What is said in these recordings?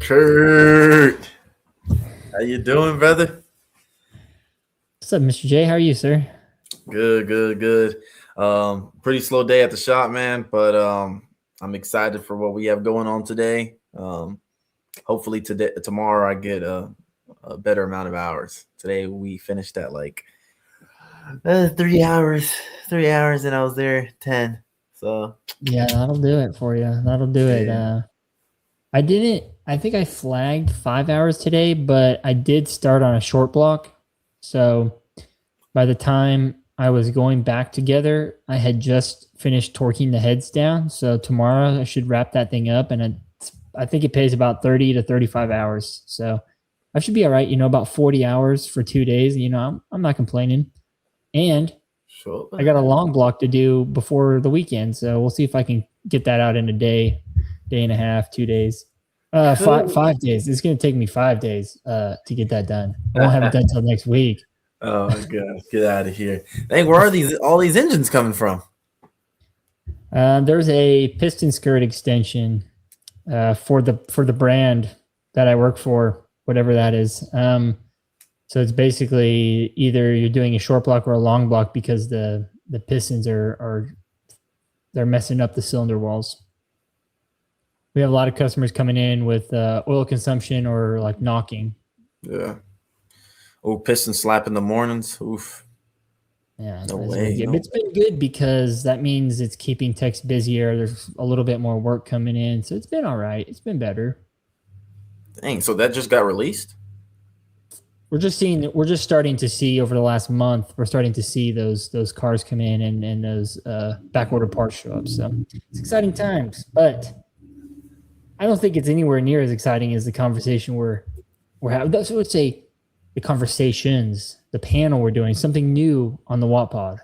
Kurt, how you doing, brother? What's up, Mr. J? How are you, sir? Good. Pretty slow day at the shop, man, but I'm excited for what we have going on today. Hopefully tomorrow I get a better amount of hours. Today we finished at like 3 hours, and I was there 10. So Yeah, that'll do it for you. That'll do it. I think I flagged 5 hours today, but I did start on a short block. So by the time I was going back together, I had just finished torquing the heads down. So tomorrow I should wrap that thing up, and I think it pays about 30 to 35 hours. So I should be all right. About 40 hours for 2 days. I'm not complaining. And sure. I got a long block to do before the weekend, so we'll see if I can get that out in a day and a half, 2 days, 5 days. It's going to take me 5 days to get that done. I won't have it done until next week. Oh my god, get out of here! Hey, where are all these engines coming from? There's a piston skirt extension for the brand that I work for, whatever that is. So it's basically either you're doing a short block or a long block because the pistons they're messing up the cylinder walls. We have a lot of customers coming in with oil consumption or like knocking. Yeah. Oh, piston slap in the mornings. Oof. Yeah. No way. It's been good because that means it's keeping techs busier. There's a little bit more work coming in. So it's been all right. It's been better. Dang. So that just got released? We're just starting to see over the last month, we're starting to see those cars come in and those back order parts show up. So it's exciting times, but I don't think it's anywhere near as exciting as the conversation we're having. That's what I would say. The conversations, the panel we're doing, something new on the WOTPod.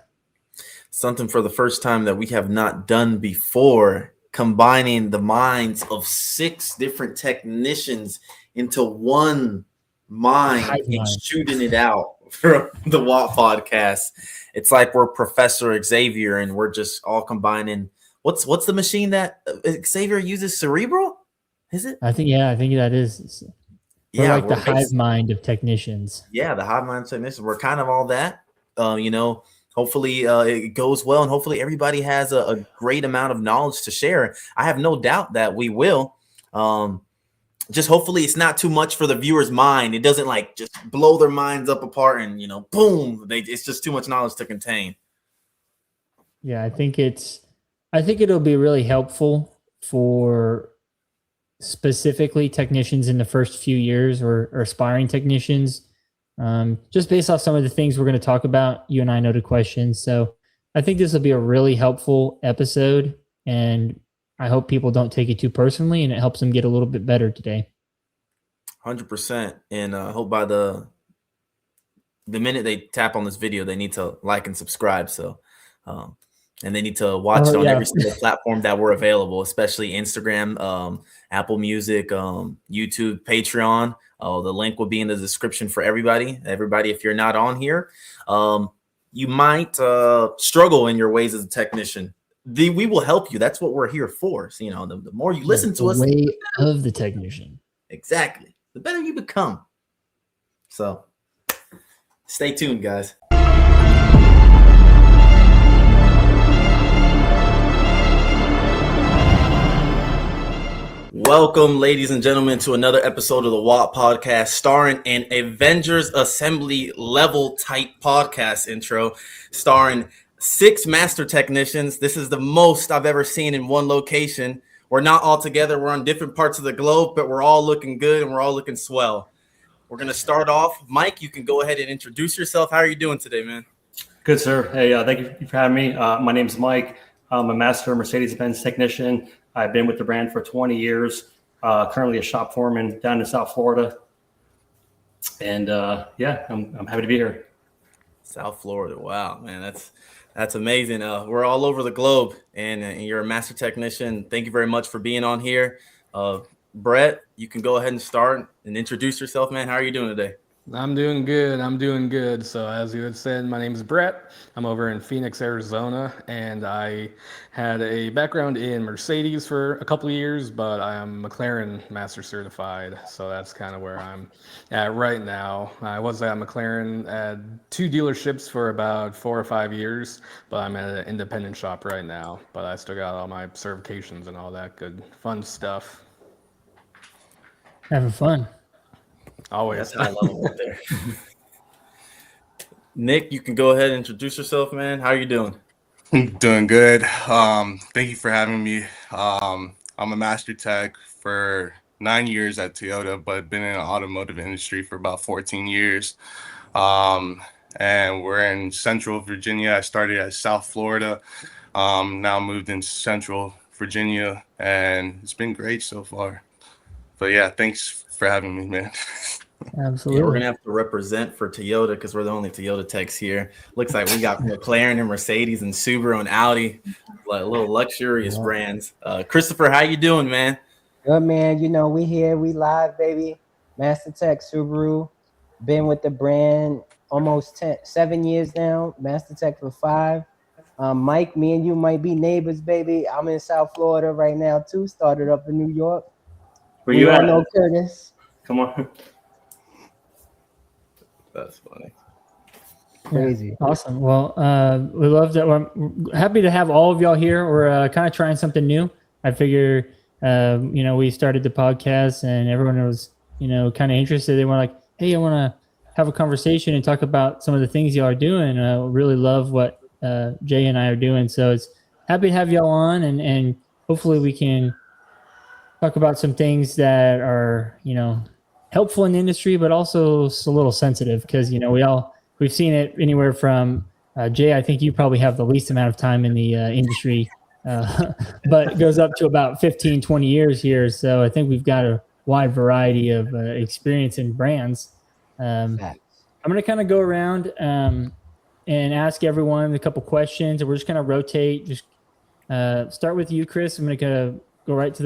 Something for the first time that we have not done before, combining the minds of 6 different technicians into one mind and shooting it out for the WOT podcast. It's like we're Professor Xavier and we're just all combining. What's the machine that Xavier uses? Cerebral? Is it? I think that is. We're like the hive mind of technicians. Yeah, the hive mind of technicians. We're kind of all that. Hopefully it goes well, and hopefully everybody has a great amount of knowledge to share. I have no doubt that we will. Just hopefully it's not too much for the viewer's mind. It doesn't like just blow their minds up apart and boom, it's just too much knowledge to contain. Yeah, I think it'll be really helpful for specifically technicians in the first few years or aspiring technicians. Just based off some of the things we're going to talk about, you and I know the questions. So I think this will be a really helpful episode, and I hope people don't take it too personally, and it helps them get a little bit better today. 100%. And I hope by the minute they tap on this video, they need to like and subscribe. So, and they need to watch it on every single platform that we're available, especially Instagram, Apple Music, YouTube, Patreon. The link will be in the description for everybody. If you're not on here, you might struggle in your ways as a technician. We will help you. That's what we're here for. So, the more you listen to us, the way of the technician. Exactly. The better you become. So stay tuned, guys. Welcome, ladies and gentlemen, to another episode of the WOT podcast, starring an Avengers Assembly level type podcast intro, starring 6 master technicians. This is the most I've ever seen in one location. We're not all together. We're on different parts of the globe, but we're all looking good and we're all looking swell. We're going to start off. Mike, you can go ahead and introduce yourself. How are you doing today, man? Good, sir. Hey, thank you for having me. My name's Mike. I'm a master Mercedes-Benz technician. I've been with the brand for 20 years, currently a shop foreman down in South Florida. And I'm happy to be here. South Florida. Wow, man, that's amazing. We're all over the globe, and you're a master technician. Thank you very much for being on here. Brett, you can go ahead and start and introduce yourself, man. How are you doing today? I'm doing good. I'm doing good. So, as you had said, my name is Brett. I'm over in Phoenix, Arizona, and I had a background in Mercedes for a couple of years, but I am McLaren Master Certified. So that's kind of where I'm at right now. I was at McLaren at two dealerships for about 4 or 5 years, but I'm at an independent shop right now. But I still got all my certifications and all that good fun stuff. Having fun. Always. That's high level right there. Nick, you can go ahead and introduce yourself, man. How are you doing? Doing good. Thank you for having me. I'm a master tech for 9 years at Toyota, but been in the automotive industry for about 14 years. And we're in Central Virginia. I started at South Florida. Now moved into Central Virginia, and it's been great so far. But yeah, thanks for having me, man. Absolutely. Yeah, we're gonna have to represent for Toyota because we're the only Toyota techs here. Looks like we got McLaren and Mercedes and Subaru and Audi, like little luxurious brands. Christopher, how you doing, man? Good, man. You know, we here, we live, baby. Master Tech Subaru. Been with the brand almost 7 years now. Master Tech for 5. Mike, me and you might be neighbors, baby. I'm in South Florida right now too. Started up in New York. Where you all at? know Curtis. Come on. That's funny. Crazy. Yeah, awesome. Well, we love that. I'm happy to have all of y'all here. We're kind of trying something new. I figure, we started the podcast and everyone was, kind of interested. They were like, hey, I want to have a conversation and talk about some of the things y'all are doing. I really love what Jay and I are doing. So it's happy to have y'all on and hopefully we can talk about some things that are, helpful in the industry, but also a little sensitive because, we've seen it anywhere from Jay. I think you probably have the least amount of time in the industry, but it goes up to about 15, 20 years here. So I think we've got a wide variety of experience in brands. I'm going to kind of go around and ask everyone a couple questions, and we're just going to rotate. Just start with you, Chris. I'm going to go right to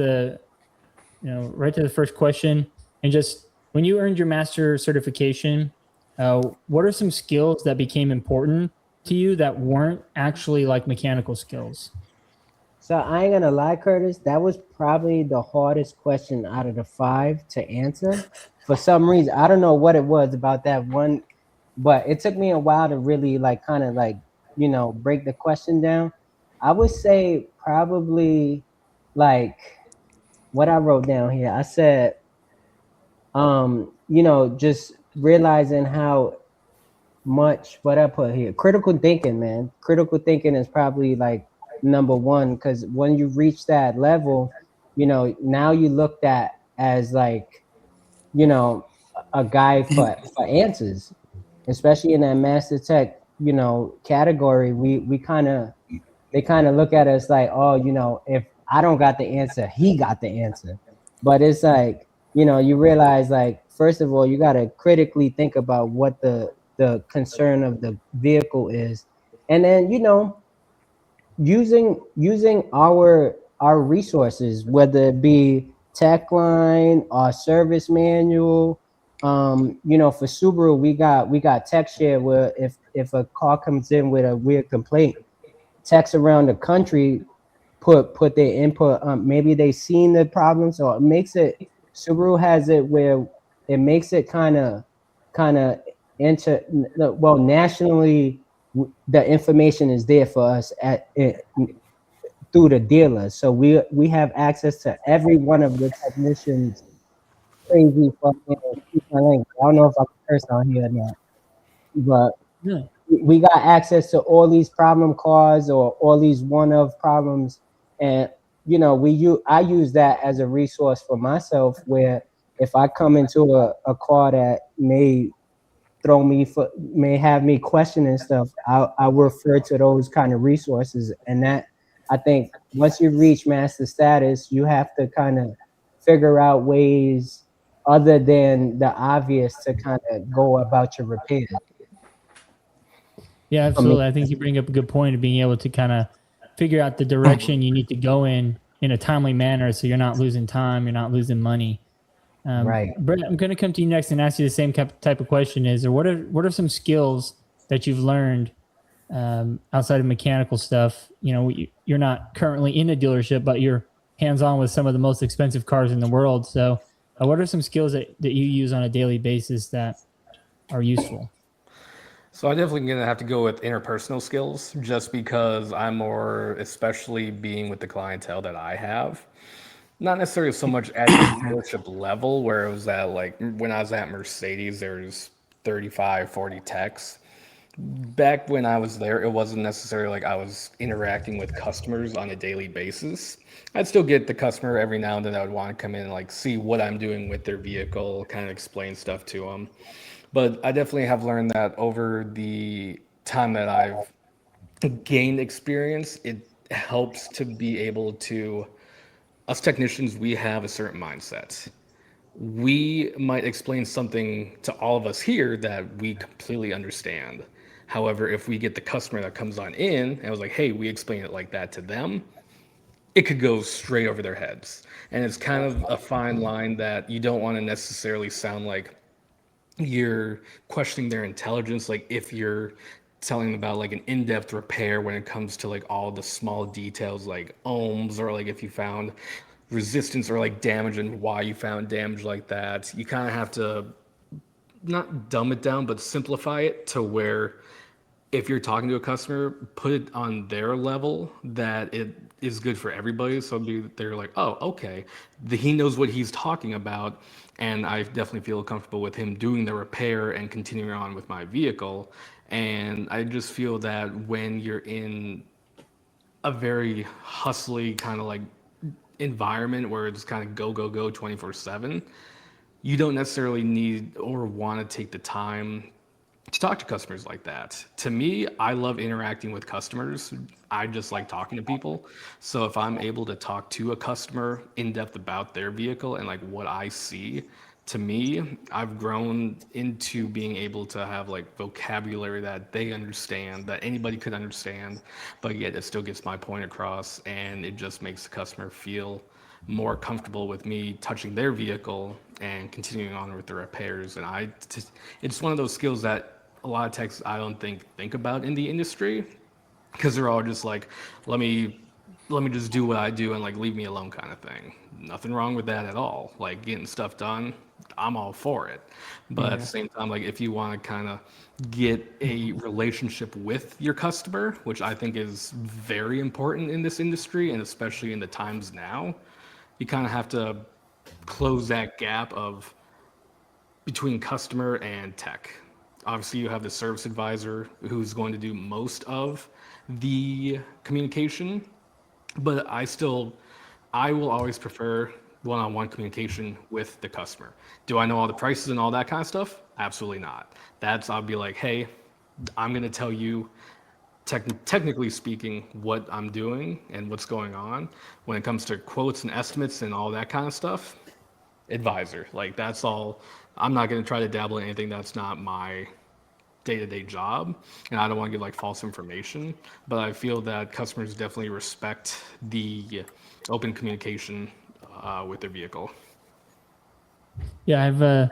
the first question, and just when you earned your master certification, what are some skills that became important to you that weren't actually like mechanical skills? So I ain't gonna lie, Curtis, that was probably the hardest question out of the 5 to answer. For some reason, I don't know what it was about that one, but it took me a while to really break the question down. I would say probably like what I wrote down here. I said, just realizing how much what I put here. Critical thinking, man. Critical thinking is probably like number 1 because when you reach that level, now you looked at as like, a guy for answers, especially in that master tech, category. They kind of look at us like, oh, if I don't got the answer, he got the answer. But it's like, you realize like, first of all, you got to critically think about what the concern of the vehicle is. And then, using our resources, whether it be tech line or service manual. For Subaru, we got tech share where if a car comes in with a weird complaint, techs around the country put their input. Maybe they seen the problem, so it makes it. Subaru has it where it makes it kind of nationally. The information is there for us through the dealer, so we have access to every one of the technicians. Crazy fucking. I don't know if I can curse on here or not, but Yeah. we got access to all these problem cars or all these one-of problems, and I use that as a resource for myself. Where if I come into a car that may have me questioning stuff, I refer to those kind of resources. And that, I think, once you reach master status, you have to kind of figure out ways other than the obvious to kind of go about your repair. Yeah, absolutely. I think you bring up a good point of being able to kind of figure out the direction you need to go in a timely manner, so you're not losing time, you're not losing money. Right. Brett, I'm going to come to you next and ask you the same type of question. What are some skills that you've learned outside of mechanical stuff? You know, you're not currently in a dealership, but you're hands-on with some of the most expensive cars in the world. So what are some skills that you use on a daily basis that are useful? So I'm definitely going to have to go with interpersonal skills, just because I'm more, especially being with the clientele that I have. Not necessarily so much at the dealership level, where it was at, like, when I was at Mercedes, there's 35, 40 techs. Back when I was there, it wasn't necessarily like I was interacting with customers on a daily basis. I'd still get the customer every now and then that would want to come in and like see what I'm doing with their vehicle, kind of explain stuff to them. But I definitely have learned that over the time that I've gained experience, it helps to be able to, us technicians, we have a certain mindset. We might explain something to all of us here that we completely understand. However, if we get the customer that comes on in and was like, hey, we explain it like that to them, it could go straight over their heads. And it's kind of a fine line that you don't want to necessarily sound like you're questioning their intelligence. Like if you're telling them about like an in-depth repair when it comes to like all the small details like ohms, or like if you found resistance or like damage and why you found damage like that, you kind of have to not dumb it down, but simplify it to where if you're talking to a customer, put it on their level that it is good for everybody. So they're like, oh, okay, he knows what he's talking about. And I definitely feel comfortable with him doing the repair and continuing on with my vehicle. And I just feel that when you're in a very hustly kind of like environment where it's kind of go, go, go 24/7, you don't necessarily need or want to take the time to talk to customers like that. To me, I love interacting with customers. I just like talking to people. So if I'm able to talk to a customer in depth about their vehicle and like what I see, to me, I've grown into being able to have like vocabulary that they understand, that anybody could understand, but yet it still gets my point across, and it just makes the customer feel more comfortable with me touching their vehicle and continuing on with the repairs. And it's one of those skills that a lot of techs I don't think about in the industry, because they're all just like, let me just do what I do and like leave me alone kind of thing. Nothing wrong with that at all. Like getting stuff done, I'm all for it. But at the same time, like if you want to kind of get a relationship with your customer, which I think is very important in this industry and especially in the times now, you kind of have to close that gap of between customer and tech. Obviously, you have the service advisor who's going to do most of the communication, but I will always prefer one-on-one communication with the customer. Do I know all the prices and all that kind of stuff? Absolutely not. I'll be like, hey, I'm going to tell you, technically speaking, what I'm doing and what's going on. When it comes to quotes and estimates and all that kind of stuff, advisor. Like that's all. I'm not going to try to dabble in anything that's not my day-to-day job, and I don't want to give like false information, but I feel that customers definitely respect the open communication with their vehicle. Yeah,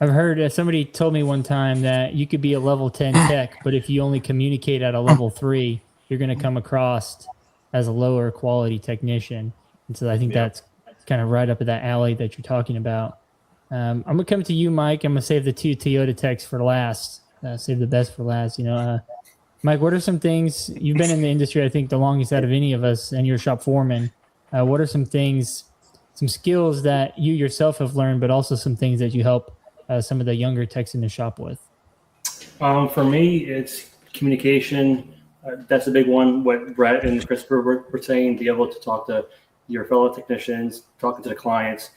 I've heard somebody told me one time that you could be a level 10 tech, but if you only communicate at a level 3, you're going to come across as a lower quality technician. And so I think that's kind of right up at that alley that you're talking about. I'm going to come to you, Mike. I'm going to save the 2 Toyota techs for last. Save the best for last. Mike, what are some things, you've been in the industry, I think the longest out of any of us, and you're a shop foreman. What are some skills that you yourself have learned, but also some things that you help some of the younger techs in the shop with? For me, it's communication. That's a big one. What Brett and Christopher were saying, be able to talk to your fellow technicians, talking to the clients,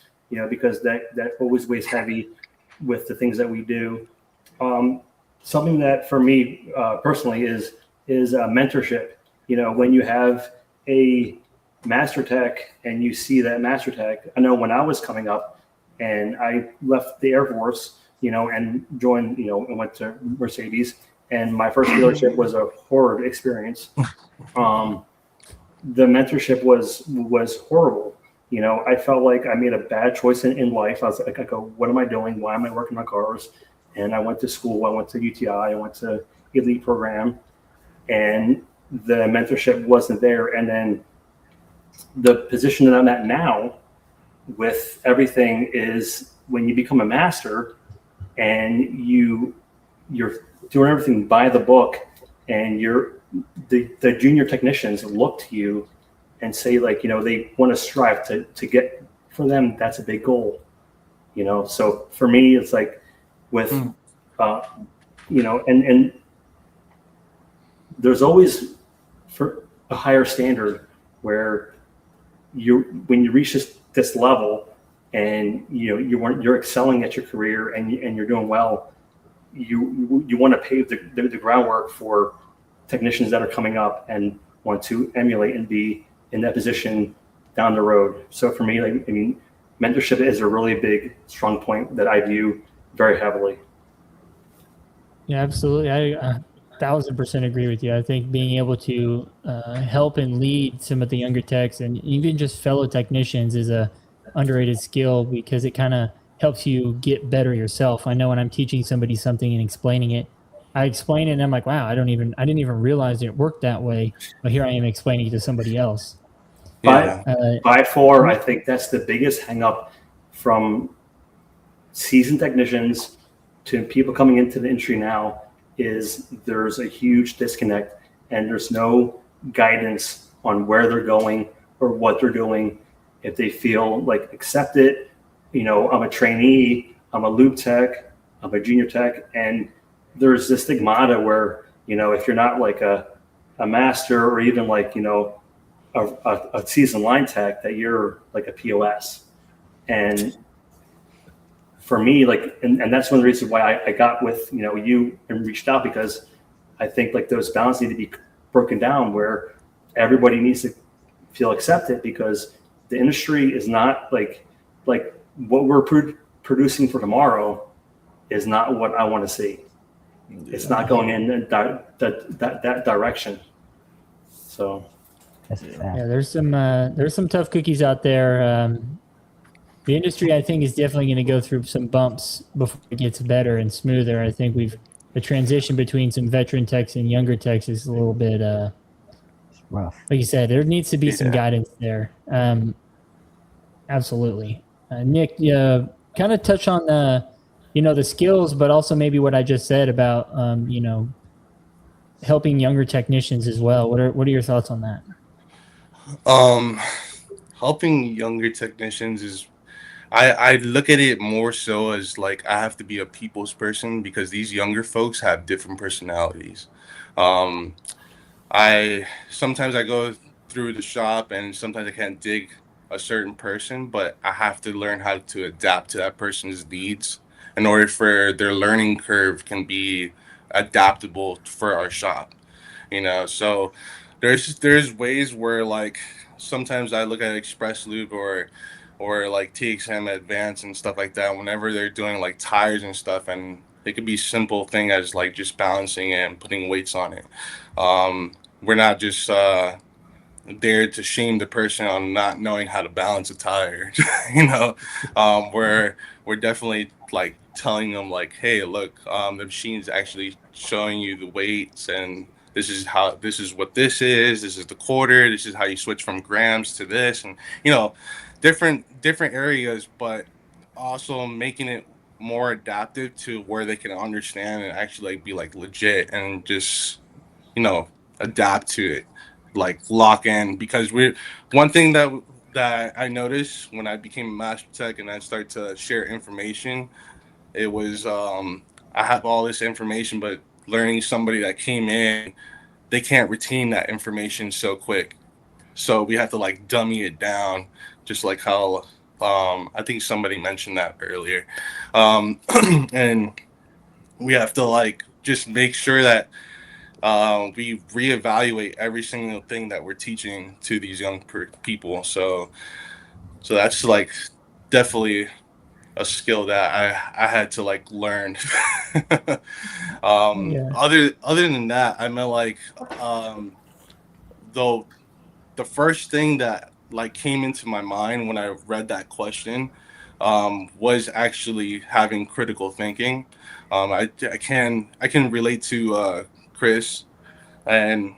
because that always weighs heavy with the things that we do. Something that for me personally is mentorship. When you have a master tech and you see that master tech, I know when I was coming up and I left the Air Force, and joined, and went to Mercedes, and my first dealership was a horrid experience. The mentorship was horrible. I felt like I made a bad choice in life. I was like, I go, what am I doing? Why am I working on cars? And I went to school. I went to UTI. I went to elite program, and the mentorship wasn't there. And then the position that I'm at now with everything is when you become a master and you're doing everything by the book, and the junior technicians look to you and say, like, they want to strive to get, for them, that's a big goal. So for me, it's like with and there's always for a higher standard where when you reach this level, and you're excelling at your career, and you're doing well, you want to pave the groundwork for technicians that are coming up and want to emulate and be in that position down the road. So for me, mentorship is a really big, strong point that I view very heavily. Yeah, absolutely. I 1,000% agree with you. I think being able to help and lead some of the younger techs and even just fellow technicians is a underrated skill, because it kind of helps you get better yourself. I know when I'm teaching somebody something and explaining it, I explain it and I'm like, wow, I didn't even realize it worked that way. But here I am explaining it to somebody else. By far, I think that's the biggest hang up from seasoned technicians to people coming into the industry now, is there's a huge disconnect, and there's no guidance on where they're going or what they're doing. If they feel like accepted, I'm a trainee, I'm a lube tech, I'm a junior tech, and there's this stigmata where, if you're not like a master, or even like, a seasoned line tech, that you're like a POS. And for me, and that's one of the reasons why I got with, you and reached out, because I think like those boundaries need to be broken down, where everybody needs to feel accepted, because the industry is not like what we're producing for tomorrow is not what I want to see. It's not going in that direction. So yeah, there's some tough cookies out there. The industry, I think, is definitely going to go through some bumps before it gets better and smoother. I think the transition between some veteran techs and younger techs is a little bit rough. Like you said, there needs to be some guidance there. Absolutely. Nick, kind of touch on the skills, but also maybe what I just said about helping younger technicians as well. What are your thoughts on that? Helping younger technicians is, I look at it more so as like I have to be a people's person, because these younger folks have different personalities. Sometimes I go through the shop and sometimes I can't dig a certain person, but I have to learn how to adapt to that person's needs in order for their learning curve can be adaptable for our shop. So there's ways where, like, sometimes I look at Express Lube or like TXM Advance and stuff like that whenever they're doing like tires and stuff, and it could be simple thing as like just balancing it and putting weights on it. We're not just there to shame the person on not knowing how to balance a tire. We're definitely like telling them like, hey, look, the machine's actually showing you the weights, and this is what this is the quarter, this is how you switch from grams to this, and different areas, but also making it more adaptive to where they can understand and actually like be like legit and just adapt to it, like lock in. Because one thing that I noticed when I became a master tech and I started to share information, it was I have all this information, but learning somebody that came in, they can't retain that information so quick. So we have to like dummy it down, just like how I think somebody mentioned that earlier. And we have to like just make sure that we reevaluate every single thing that we're teaching to these young people. So that's like definitely a skill that I had to like learn. Other than that, I mean, like though the first thing that like came into my mind when I read that question was actually having critical thinking. I can relate to Chris, and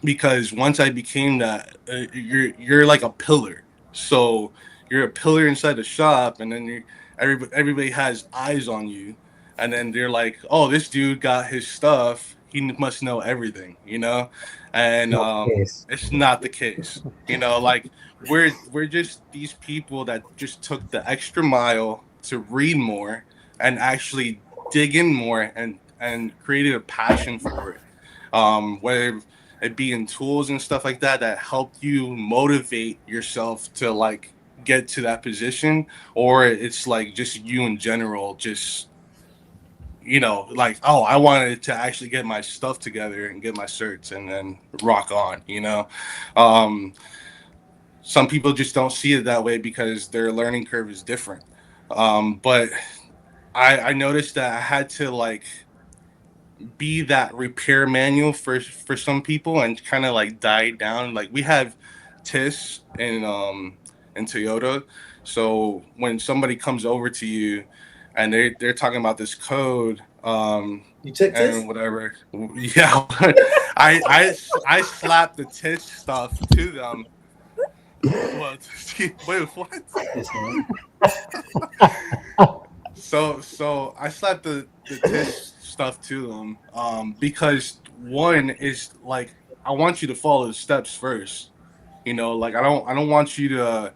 because once I became that, you're like a pillar. So you're a pillar inside the shop, and then everybody has eyes on you, and then they're like, "Oh, this dude got his stuff. He must know everything," you know. And Yes. it's not the case. You know, like we're just these people that just took the extra mile to read more and actually dig in more and created a passion for it. Whether it be in tools and stuff like that that help you motivate yourself to like get to that position, or it's like just you in general, just like, oh, I wanted to actually get my stuff together and get my certs and then rock on. um, some people just don't see it that way because their learning curve is different. But I noticed that I had to like be that repair manual for some people and kind of like die down. Like we have TIS in Toyota. So when somebody comes over to you and they're talking about this code You took this? and whatever, yeah, I slap the TIS stuff to them. Well, wait, what? So I slapped the TIS stuff to them because one is like I want you to follow the steps first. Like I don't want you to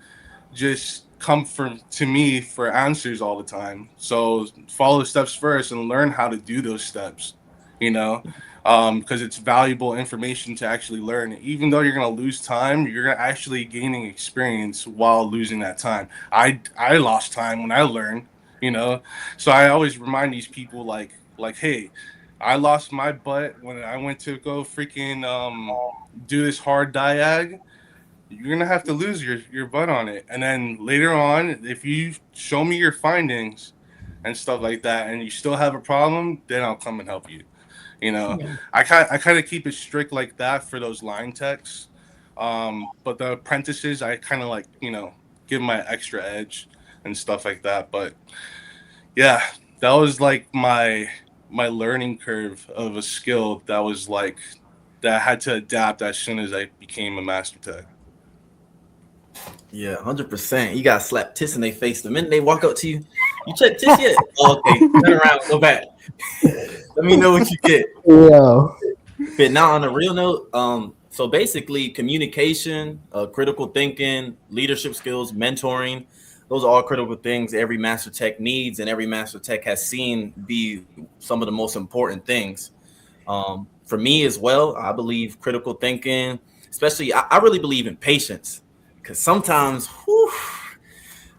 just come to me for answers all the time. So follow the steps first and learn how to do those steps. You know, because it's valuable information to actually learn. Even though you're gonna lose time, you're actually gaining experience while losing that time. I lost time when I learned. You know, so I always remind these people like, hey, I lost my butt when I went to go freaking do this hard diag. You're gonna have to lose your butt on it, and then later on, if you show me your findings and stuff like that, and you still have a problem, then I'll come and help you. Yeah. I kind of keep it strict like that for those line techs, but the apprentices, I kind of like give my extra edge and stuff like that. But yeah, that was like my learning curve of a skill that was like that I had to adapt as soon as I became a master tech. Yeah, 100%. You got to slap TIS in their face the minute they walk up to you. You check TIS yet? Oh, okay, turn around, go back. Let me know what you get. Yeah. But now on a real note, so basically communication, critical thinking, leadership skills, mentoring, those are all critical things every master tech needs and every master tech has seen be some of the most important things. For me as well, I believe critical thinking, especially I really believe in patience, because sometimes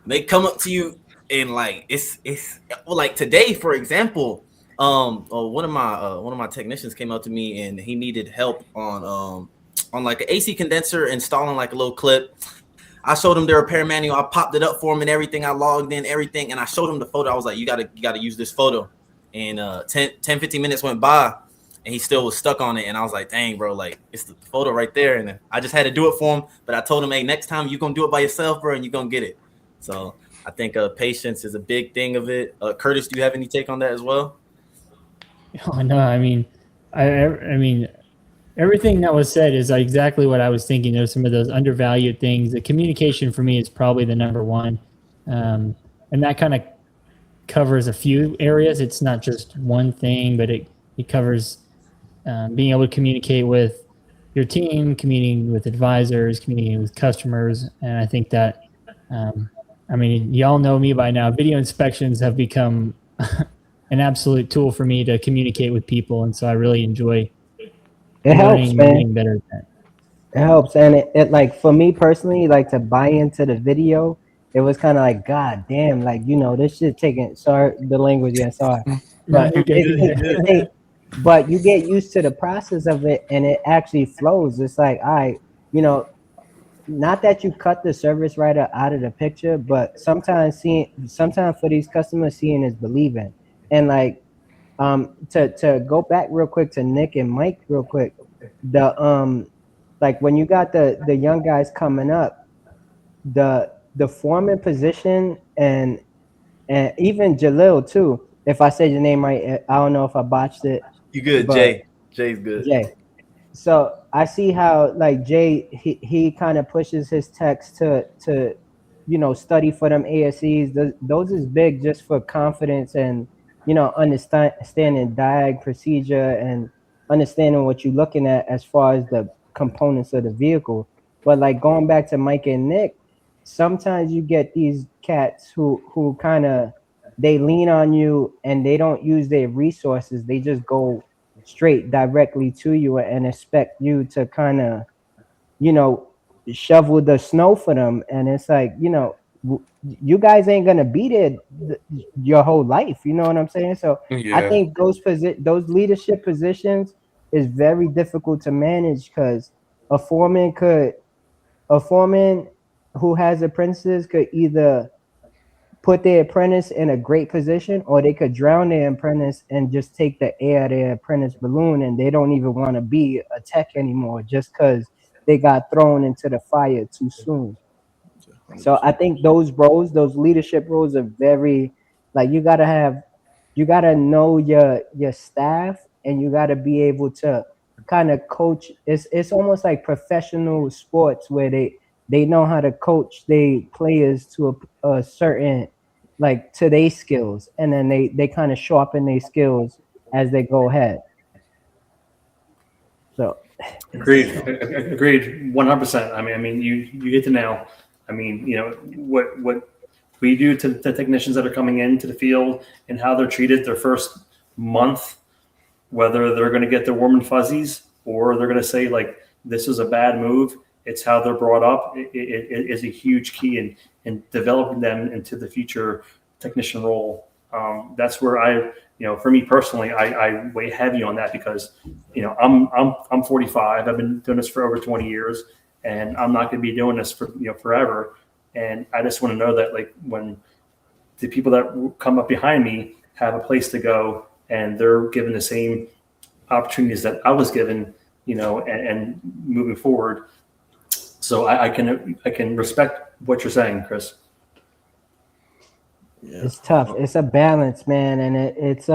they come up to you and like it's well, like today, for example, one of my technicians came up to me and he needed help on like an AC condenser installing like a little clip. I showed him the repair manual. I popped it up for him and everything. I logged in everything and I showed him the photo. I was like, you gotta use this photo. And 15 minutes went by and he still was stuck on it. And I was like, dang, bro, like it's the photo right there. And I just had to do it for him. But I told him, hey, next time you're gonna do it by yourself, bro, and you're gonna get it. So I think patience is a big thing of it. Curtis, do you have any take on that as well? Oh no, I mean, I mean, everything that was said is exactly what I was thinking. There's some of those undervalued things. The communication for me is probably the number one, and that kind of covers a few areas. It's not just one thing, but it covers being able to communicate with your team, communicating with advisors, communicating with customers, and I think that, I mean, y'all know me by now. Video inspections have become an absolute tool for me to communicate with people, and so I really enjoy It helps, learning and man. getting better at that. It helps, and it like for me personally, like to buy into the video, it was kind of like, God damn, like this shit taking. Sorry, the language, yeah, sorry, but but you get used to the process of it, and it actually flows. It's like, all right, not that you cut the service writer out of the picture, but sometimes for these customers, seeing is believing, and like to go back real quick to Nick and Mike real quick, the like when you got the young guys coming up, the foreman position and even Jalil too. If I said your name right, I don't know if I botched it, You good, but Jay? Jay's good. Jay. So I see how like Jay he kind of pushes his techs to study for them ASEs. Those is big just for confidence and understanding diag procedure and understanding what you're looking at as far as the components of the vehicle. But like going back to Mike and Nick, sometimes you get these cats who kind of they lean on you and they don't use their resources. They just go straight directly to you and expect you to kind of shovel the snow for them. And it's like, you guys ain't gonna be there your whole life, you know what I'm saying? So I Yeah. think those leadership positions is very difficult to manage, because a foreman who has apprentices could either put their apprentice in a great position, or they could drown their apprentice and just take the air of their apprentice balloon, and they don't even want to be a tech anymore just because they got thrown into the fire too soon. So I think those roles, those leadership roles, are very, like, you gotta know your staff, and you gotta be able to kind of coach. It's almost like professional sports where they know how to coach their players to a certain, like, to their skills, and then they kind of sharpen their skills as they go ahead. So Agreed. Agreed. 100%. I mean, you hit the nail. I mean, what we do to the technicians that are coming into the field and how they're treated their first month, whether they're going to get their warm and fuzzies or they're going to say like, this is a bad move. It's how they're brought up. It is a huge key in developing them into the future technician role. That's where for me personally, I weigh heavy on that, because, I'm 45. I've been doing this for over 20 years, and I'm not going to be doing this for, forever. And I just want to know that, like, when the people that come up behind me have a place to go and they're given the same opportunities that I was given, and moving forward. So I can respect what you're saying, Chris. Yeah. It's tough. It's a balance, man, and it's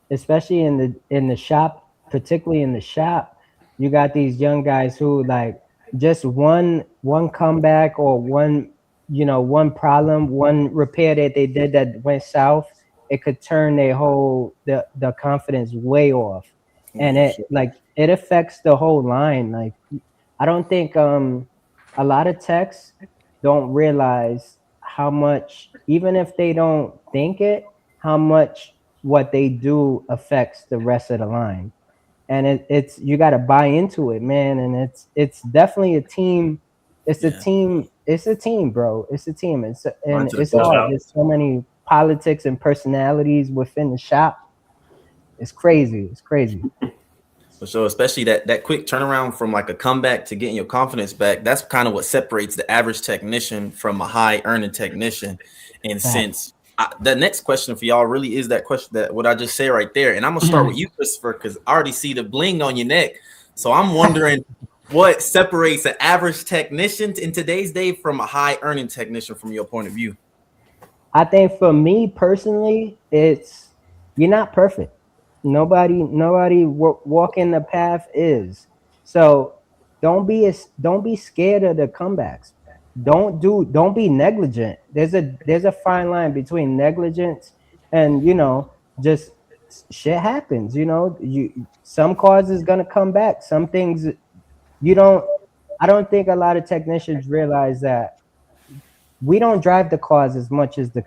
especially in the shop, particularly in the shop, you got these young guys who, like, just one comeback or one problem, one repair that they did that went south, it could turn their whole the confidence way off, and it affects the whole line. Like, I don't think a lot of techs don't realize how much, even if they don't think it, how much what they do affects the rest of the line. And it's you got to buy into it, man. And it's definitely a team. It's a team. It's a team, bro. It's a team. And it's hard. There's so many politics and personalities within the shop. It's crazy. It's crazy. So especially that quick turnaround from like a comeback to getting your confidence back, that's kind of what separates the average technician from a high earning technician. And since the next question for y'all really is that question, that what I just say right there. And I'm gonna start with you, Christopher, because I already see the bling on your neck. So I'm wondering what separates an average technician in today's day from a high earning technician from your point of view. I think for me personally, it's, you're not perfect. Nobody walking the path is. So don't be scared of the comebacks. Don't be negligent. There's a fine line between negligence and, just shit happens. Some cars is gonna come back. Some things I don't think a lot of technicians realize that we don't drive the cars as much as the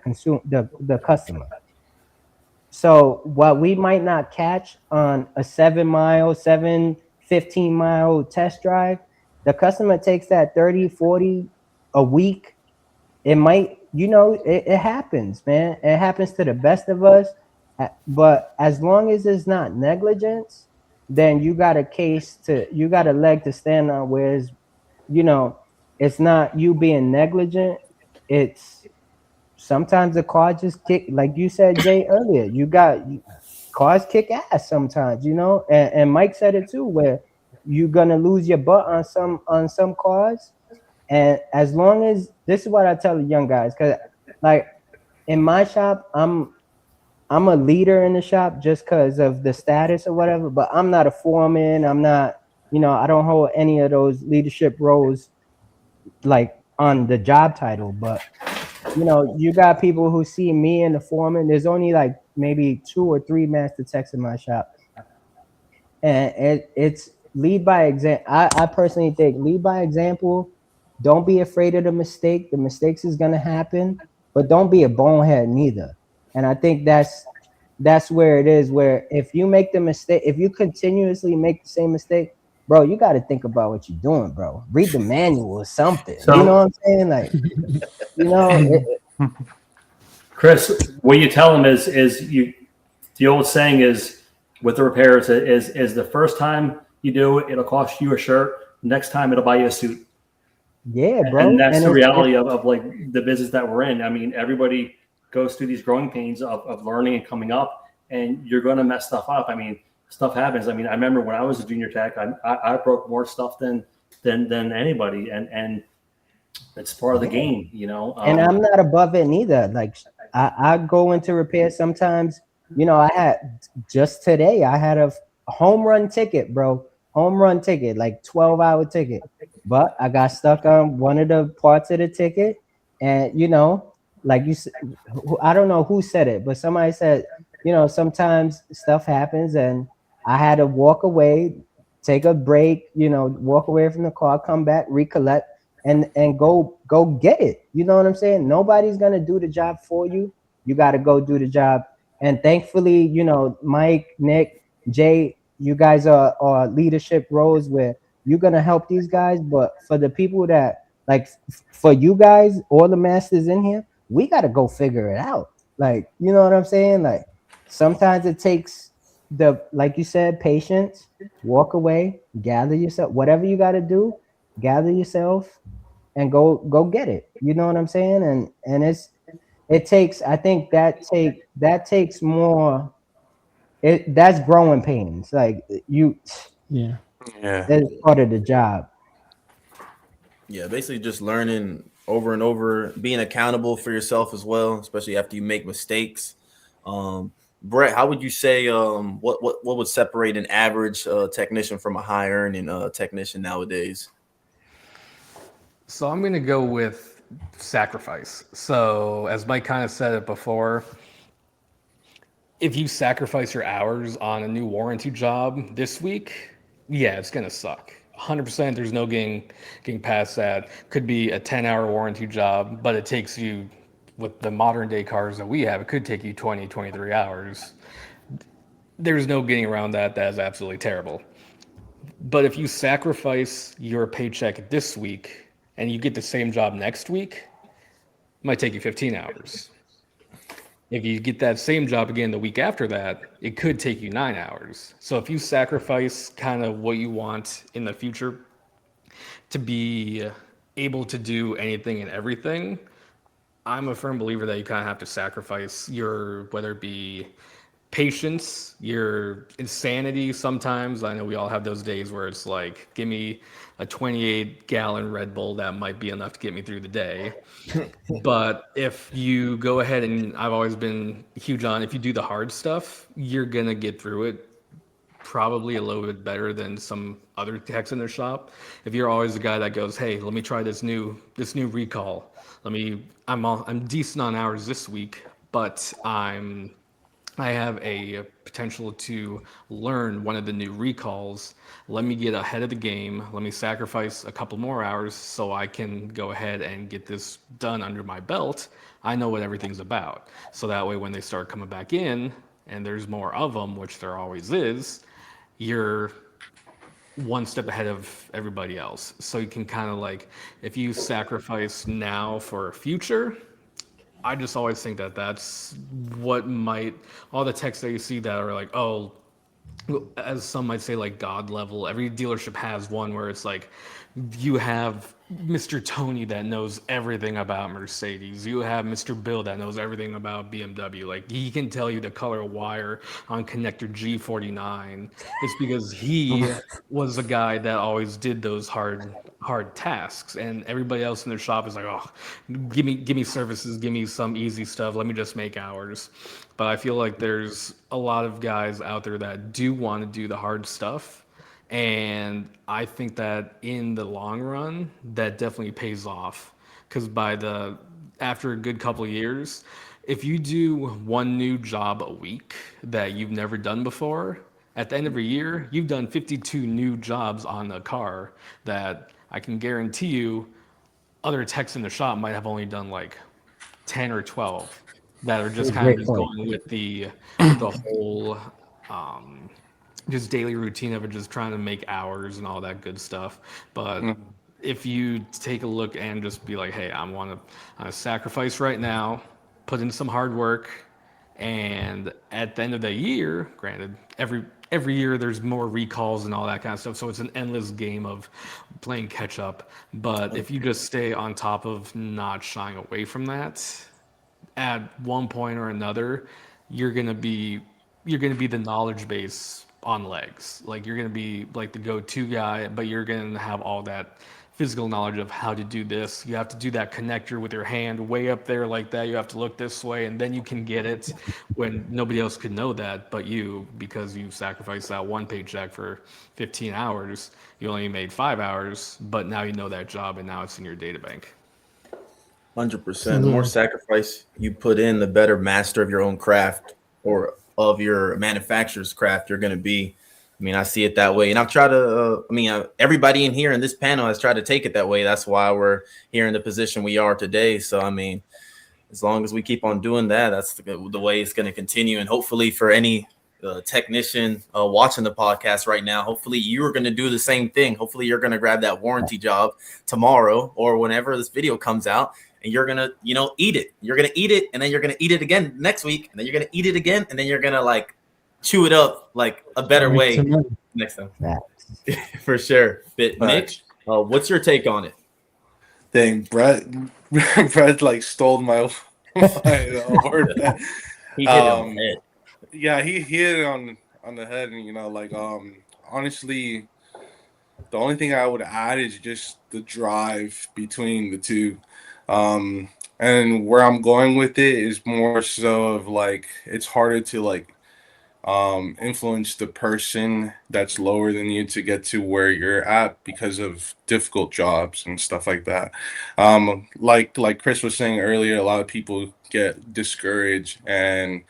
customer. So what we might not catch on a 15 mile test drive, the customer takes that 30, 40 a week. It might, it happens, man. It happens to the best of us. But as long as it's not negligence, then you got a leg to stand on, whereas, it's not you being negligent. It's sometimes the car just kick, like you said, Jay, earlier. Cars kick ass sometimes, and Mike said it too, where you're gonna lose your butt on some cars. And as long as, this is what I tell the young guys, because like in my shop, I'm a leader in the shop just because of the status or whatever, but I'm not a foreman. I'm not, I don't hold any of those leadership roles like on the job title. But you got people who see me and the foreman. There's only like maybe 2 or 3 master techs in my shop, and it's lead by example. I personally think lead by example. Don't be afraid of the mistake. The mistakes is gonna happen, but don't be a bonehead neither. And I think that's where it is. Where if you make the mistake, if you continuously make the same mistake, bro, you got to think about what you're doing, bro. Read the manual or something. So, you know what I'm saying? Like, Chris, what you tell them is you. The old saying is with the repairs is the first time you do it, it'll cost you a shirt. Next time it'll buy you a suit. Yeah, bro. And that's the reality of like the business that we're in. I mean, everybody goes through these growing pains of learning and coming up, and you're going to mess stuff up. I mean, stuff happens. I mean, I remember when I was a junior tech, I broke more stuff than anybody, and it's part of the game, And I'm not above it neither. Like I go into repair sometimes. I had just today, I had a home run ticket, bro. Home run ticket, like 12-hour ticket. But I got stuck on one of the parts of the ticket. And, like you said, I don't know who said it, but somebody said, sometimes stuff happens and I had to walk away, take a break, walk away from the car, come back, recollect, and go get it. You know what I'm saying? Nobody's going to do the job for you. You got to go do the job. And thankfully, Mike, Nick, Jay, you guys are leadership roles where you're going to help these guys. But for the people that, like, for you guys, all the masters in here, we got to go figure it out. Like, you know what I'm saying? Like, sometimes it takes like you said, patience, walk away, gather yourself, whatever you got to do, gather yourself and go get it. You know what I'm saying? And it takes, I think that takes more, that's growing pains. Like Yeah. that's part of the job. Yeah, basically just learning over and over, being accountable for yourself as well, especially after you make mistakes. Brett, how would you say what would separate an average technician from a high earning technician nowadays? So I'm going to go with sacrifice. So as Mike kind of said it before, if you sacrifice your hours on a new warranty job this week, yeah, it's going to suck. 100%, there's no getting past that. Could be a 10-hour warranty job, but it takes you, with the modern day cars that we have, it could take you 20, 23 hours. There's no getting around that. That is absolutely terrible. But if you sacrifice your paycheck this week and you get the same job next week, it might take you 15 hours. If you get that same job again the week after that, it could take you 9 hours. So if you sacrifice kind of what you want in the future to be able to do anything and everything, I'm a firm believer that you kind of have to sacrifice your, whether it be patience, your insanity sometimes. I know we all have those days where it's like, give me a 28-gallon Red Bull, that might be enough to get me through the day. But if you go ahead, and I've always been huge on, if you do the hard stuff, you're going to get through it probably a little bit better than some other techs in their shop. If you're always the guy that goes, hey, let me try this new recall. I'm decent on hours this week, but I have a potential to learn one of the new recalls. Let me get ahead of the game. Let me sacrifice a couple more hours so I can go ahead and get this done under my belt. I know what everything's about. So that way, when they start coming back in and there's more of them, which there always is, you're one step ahead of everybody else. So you can kind of like, if you sacrifice now for a future, I just always think that that's what might, all the texts that you see that are like, oh, as some might say, like God level. Every dealership has one where it's like you have Mr. Tony that knows everything about Mercedes. You have Mr. Bill that knows everything about BMW. Like he can tell you the color wire on connector G49. It's because he was the guy that always did those hard tasks, and everybody else in the shop is like, oh, give me services, give me some easy stuff. Let me just make hours. But I feel like there's a lot of guys out there that do want to do the hard stuff. And I think that in the long run, that definitely pays off. Because after a good couple of years, if you do one new job a week that you've never done before, at the end of a year, you've done 52 new jobs on the car that I can guarantee you other techs in the shop might have only done like 10 or 12 that are just kind of Great just point. going with the whole just daily routine of it, just trying to make hours and all that good stuff. But if you take a look and just be like, hey, I want to sacrifice right now, put in some hard work, and at the end of the year, granted, every year there's more recalls and all that kind of stuff, so it's an endless game of playing catch up. But if you just stay on top of not shying away from that, at one point or another, you're gonna be the knowledge base on legs. Like you're gonna be like the go-to guy, but you're gonna have all that physical knowledge of how to do this. You have to do that connector with your hand way up there like that. You have to look this way, and then you can get it when nobody else could know that but you, because you sacrificed that one paycheck for 15 hours. You only made 5 hours, but now you know that job, and now it's in your data bank. 100%. The more sacrifice you put in, the better master of your own craft or of your manufacturer's craft you're going to be. I mean, I see it that way. And I've tried to, everybody in here in this panel has tried to take it that way. That's why we're here in the position we are today. So, I mean, as long as we keep on doing that, that's the way it's going to continue. And hopefully for any technician watching the podcast right now, hopefully you're going to do the same thing. Hopefully you're going to grab that warranty job tomorrow or whenever this video comes out. And you're going to, eat it. You're going to eat it. And then you're going to eat it again next week. And then you're going to eat it again. And then you're going to like chew it up like a better way next time. For sure. But Nick, what's your take on it? Dang, Brett like stole my word. He hit it on the head. Yeah, he hit it on the head. And, honestly, the only thing I would add is just the drive between the two. And where I'm going with it is more so of like, it's harder to like influence the person that's lower than you to get to where you're at because of difficult jobs and stuff like that. Like Chris was saying earlier, a lot of people get discouraged, and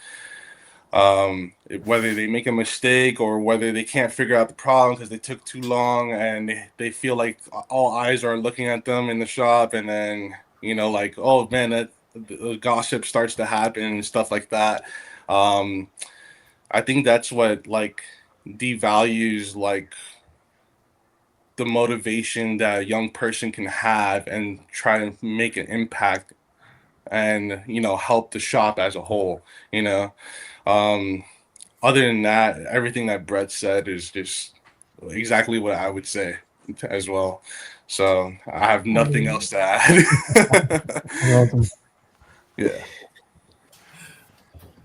whether they make a mistake or whether they can't figure out the problem because they took too long, and they feel like all eyes are looking at them in the shop, and then like, oh man, that the gossip starts to happen and stuff like that. I think that's what like devalues like the motivation that a young person can have and try to make an impact and help the shop as a whole. Other than that, everything that Brett said is just exactly what I would say as well. So I have nothing else to add. Welcome. Yeah.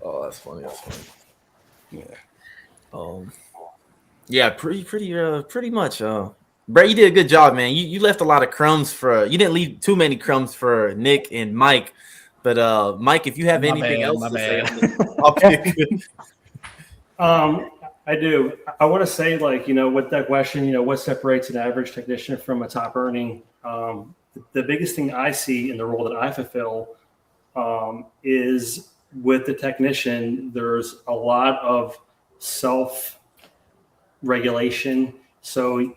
Oh, that's funny. Yeah. Yeah, pretty much. Brett, you did a good job, man. You left a lot of crumbs you didn't leave too many crumbs for Nick and Mike. But Mike, if you have anything else to say on this topic. I do. I want to say, like, with that question, what separates an average technician from a top earning? The biggest thing I see in the role that I fulfill is with the technician, there's a lot of self-regulation. So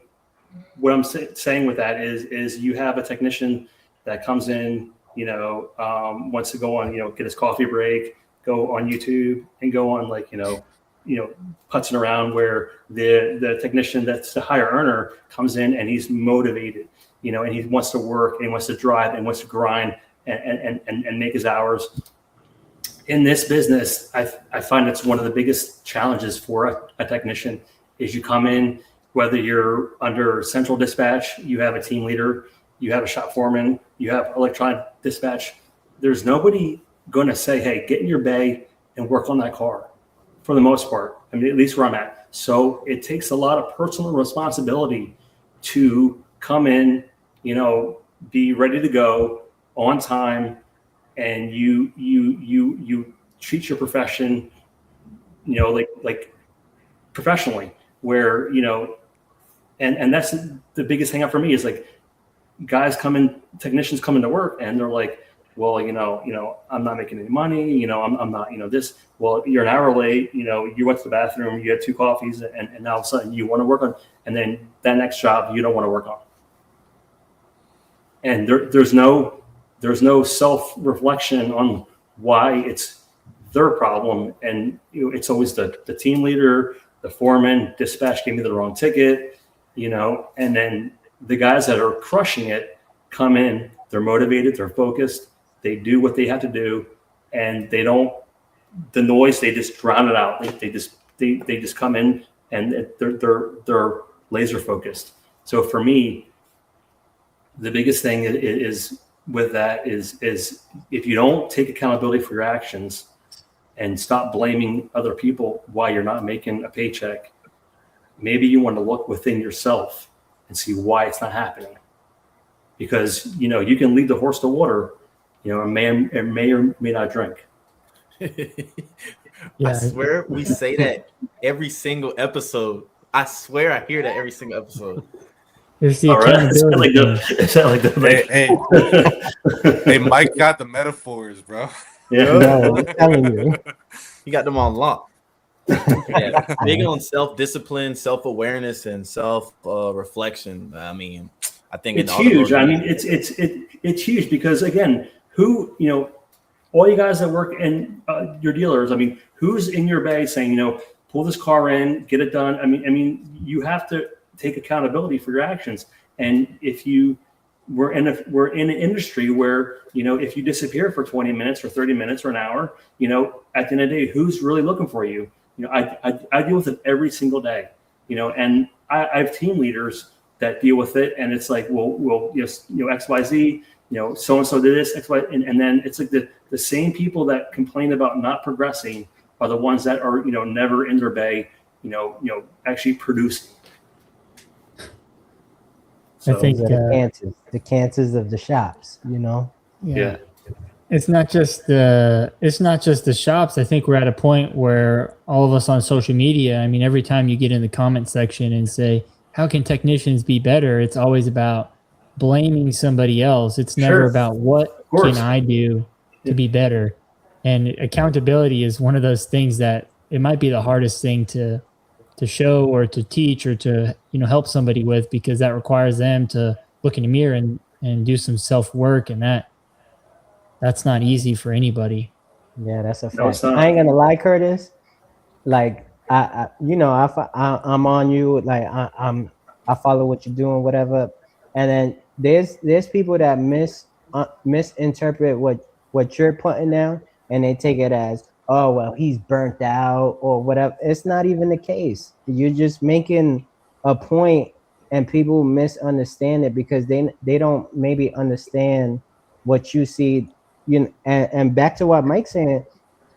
what I'm saying with that is you have a technician that comes in, wants to go on, get his coffee break, go on YouTube and go on like, putzing around, where the technician that's the higher earner comes in and he's motivated, and he wants to work and wants to drive and wants to grind and make his hours. In this business, I find it's one of the biggest challenges for a technician is you come in whether you're under central dispatch, you have a team leader, you have a shop foreman, you have electronic dispatch. There's nobody going to say, hey, get in your bay and work on that car, for the most part. I mean, at least where I'm at. So it takes a lot of personal responsibility to come in, you know, be ready to go on time, and you treat your profession, you know, like professionally, where, you know, and that's the biggest hang up for me is like technicians come into work and they're like, well, you know, I'm not making any money, you know, I'm not, you know, this, well, you're an hour late, you know, you went to the bathroom, you had 2 coffees, and now all of a sudden you want to work on, and then that next job you don't want to work on. And there's no self-reflection on why it's their problem. And you know, it's always the team leader, the foreman, dispatch gave me the wrong ticket, you know, and then the guys that are crushing it come in, they're motivated, they're focused, they do what they have to do, and they don't, the noise, they just drown it out. They just come in and they're laser focused. So for me, the biggest thing is with that is if you don't take accountability for your actions and stop blaming other people why you're not making a paycheck, maybe you want to look within yourself and see why it's not happening. Because, you know, you can lead the horse to water, you know, and may or may not drink. I swear we say that every single episode. I swear I hear that every single episode. There's the Hey, Mike got the metaphors, bro. Yeah, no, I'm telling you. You got them on lock. Yeah, big on self-discipline, self-awareness, and self-reflection. I mean, I think it's huge. I mean, it's huge because, again, who, you know, all you guys that work in your dealers, I mean, who's in your bay saying, you know, pull this car in, get it done. I mean, you have to take accountability for your actions. And if we're in an industry where, you know, if you disappear for 20 minutes or 30 minutes or an hour, you know, at the end of the day, who's really looking for you? You know, I deal with it every single day, you know, and I have team leaders that deal with it, and it's like, well, yes, you know, X, Y, Z, you know, so-and-so did this, X, Y, and then it's like the same people that complain about not progressing are the ones that are, you know, never in their bay, you know, actually producing. So, I think the cancers of the shops, you know. Yeah. It's not just the shops. I think we're at a point where all of us on social media, I mean, every time you get in the comment section and say, how can technicians be better? It's always about blaming somebody else. It's never about what can I do to be better. And accountability is one of those things that it might be the hardest thing to show or to teach or to, you know, help somebody with, because that requires them to look in the mirror and do some self-work, and that's not easy for anybody. Yeah, that's a fact. I ain't gonna lie, Curtis. Like I you know, I'm on you. Like I follow what you're doing, whatever. And then there's people that misinterpret what you're putting down, and they take it as, oh well, he's burnt out or whatever. It's not even the case. You're just making a point, and people misunderstand it because they don't maybe understand what you see. You know, and back to what Mike's saying,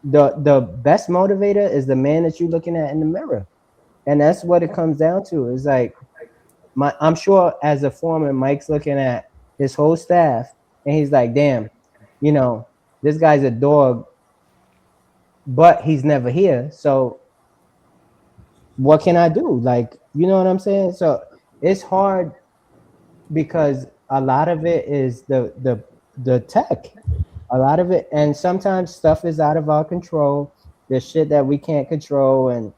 the best motivator is the man that you're looking at in the mirror, and that's what it comes down to. Is like I'm sure as a foreman, Mike's looking at his whole staff, and he's like, damn, you know, this guy's a dog, but he's never here. So what can I do? Like, you know what I'm saying? So it's hard because a lot of it is the tech. A lot of it, and sometimes stuff is out of our control. There's shit that we can't control, and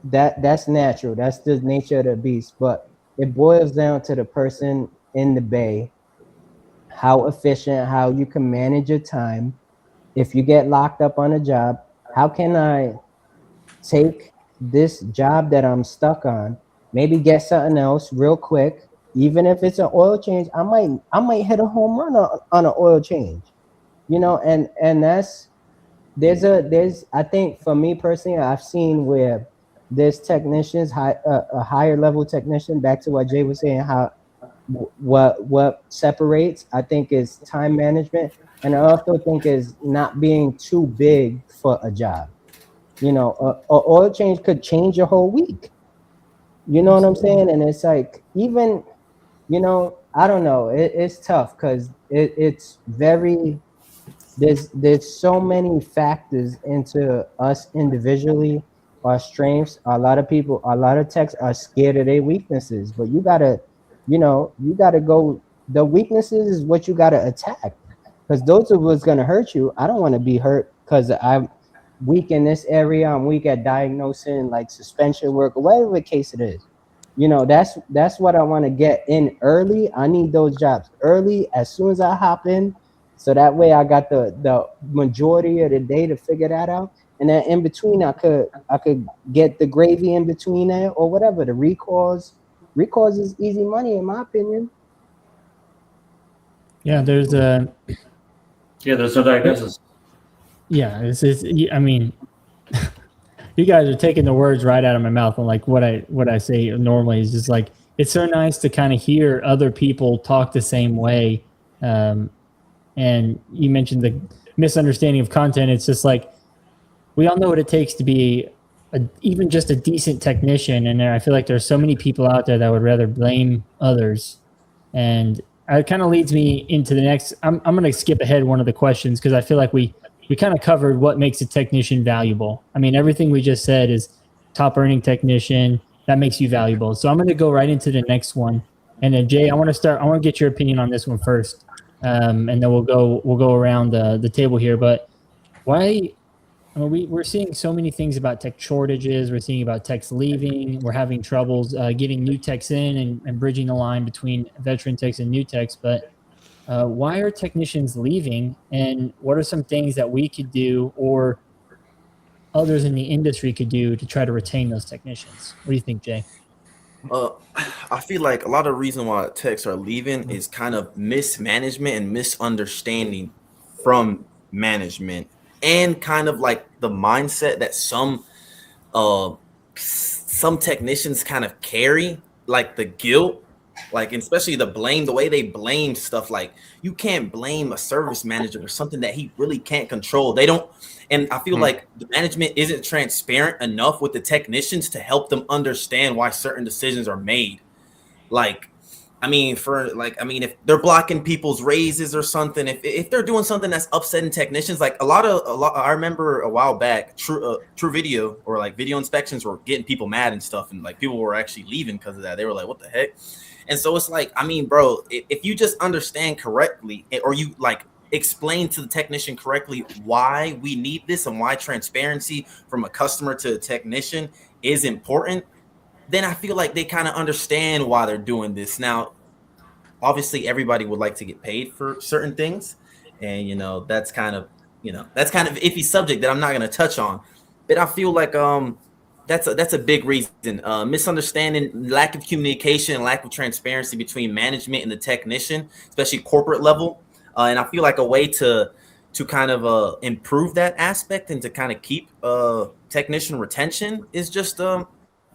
that's natural. That's the nature of the beast. But it boils down to the person in the bay, how efficient, how you can manage your time. If you get locked up on a job, how can I take this job that I'm stuck on, maybe get something else real quick, even if it's an oil change. I might hit a home run on an oil change. You know, and there's I think for me personally, I've seen where there's technicians, a higher level technician. Back to what Jay was saying, how what separates, I think, is time management, and I also think is not being too big for a job. You know, a oil change could change your whole week. You know what I'm saying? And it's like, even, you know, I don't know. It's tough because it's very, there's so many factors into us individually, our strengths. A lot of people, a lot of techs are scared of their weaknesses, but you gotta, you know, you gotta go. The weaknesses is what you gotta attack, because those are what's gonna hurt you. I don't want to be hurt because I'm weak in this area. I'm weak at diagnosing like suspension work or whatever the case it is. You know, that's what I want to get in early. I need those jobs early as soon as I hop in, so that way I got the majority of the day to figure that out. And then in between, I could get the gravy in between there or whatever. The recalls is easy money in my opinion. Yeah, there's a Yeah, there's no diagnosis. yeah. I mean, you guys are taking the words right out of my mouth. And like what I say normally is just like, it's so nice to kind of hear other people talk the same way. And you mentioned the misunderstanding of content. It's just like, we all know what it takes to be even just a decent technician. And I feel like there's so many people out there that would rather blame others. And it kind of leads me into the next. I'm going to skip ahead one of the questions because I feel like we kind of covered what makes a technician valuable. I mean, everything we just said is top earning technician. That makes you valuable. So I'm going to go right into the next one. And then Jay, I want to get your opinion on this one first. And then we'll go around the table here. But why? I mean, we're seeing so many things about tech shortages. We're seeing about techs leaving. We're having troubles getting new techs in and bridging the line between veteran techs and new techs. But why are technicians leaving? And what are some things that we could do or others in the industry could do to try to retain those technicians? What do you think, Jay? I feel like a lot of the reason why techs are leaving is kind of mismanagement and misunderstanding from management, and kind of like the mindset that some technicians kind of carry, like the guilt, like especially the blame, the way they blame stuff. Like, you can't blame a service manager for something that he really can't control. They don't. And I feel like the management isn't transparent enough with the technicians to help them understand why certain decisions are made. Like, if they're blocking people's raises or something, if they're doing something that's upsetting technicians, like a lot, I remember a while back, True Video or like video inspections were getting people mad and stuff, and like people were actually leaving because of that. They were like, "What the heck?" And so it's like, I mean, bro, if you just understand correctly, or you like explain to the technician correctly why we need this and why transparency from a customer to a technician is important, then I feel like they kind of understand why they're doing this. Now, obviously, everybody would like to get paid for certain things, and that's kind of iffy subject that I'm not going to touch on. But I feel like that's a big reason. Misunderstanding, lack of communication, lack of transparency between management and the technician, especially corporate level. And I feel like a way to kind of improve that aspect and to kind of keep technician retention is just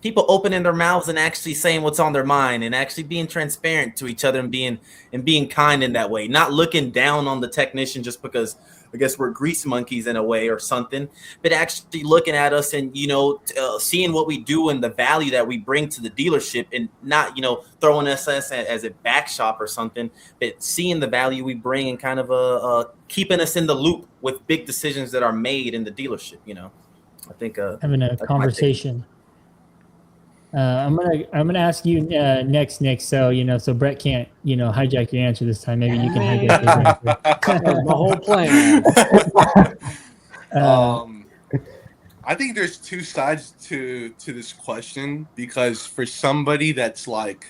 people opening their mouths and actually saying what's on their mind and actually being transparent to each other and being kind in that way, not looking down on the technician just because I guess we're grease monkeys in a way or something, but actually looking at us and seeing what we do and the value that we bring to the dealership, and not throwing us as a back shop or something, but seeing the value we bring and kind of keeping us in the loop with big decisions that are made in the dealership. I think having a conversation. I'm gonna ask you next, Nick. So Brett can't hijack your answer this time. Maybe you can hijack his answer. That was my whole plan. I think there's two sides to this question, because for somebody that's like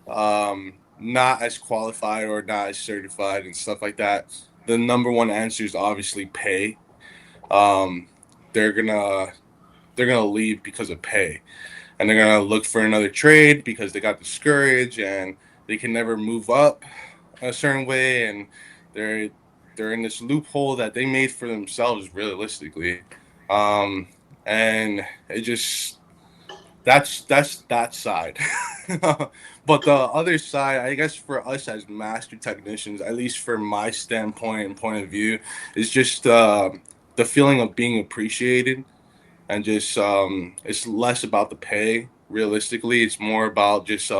not as qualified or not as certified and stuff like that, the number one answer is obviously pay. They're gonna leave because of pay. And they're going to look for another trade because they got discouraged and they can never move up a certain way. And they're in this loophole that they made for themselves, realistically. And it just, that's that side. But the other side, I guess, for us as master technicians, at least from my standpoint and point of view, is just the feeling of being appreciated, and just it's less about the pay. Realistically, it's more about just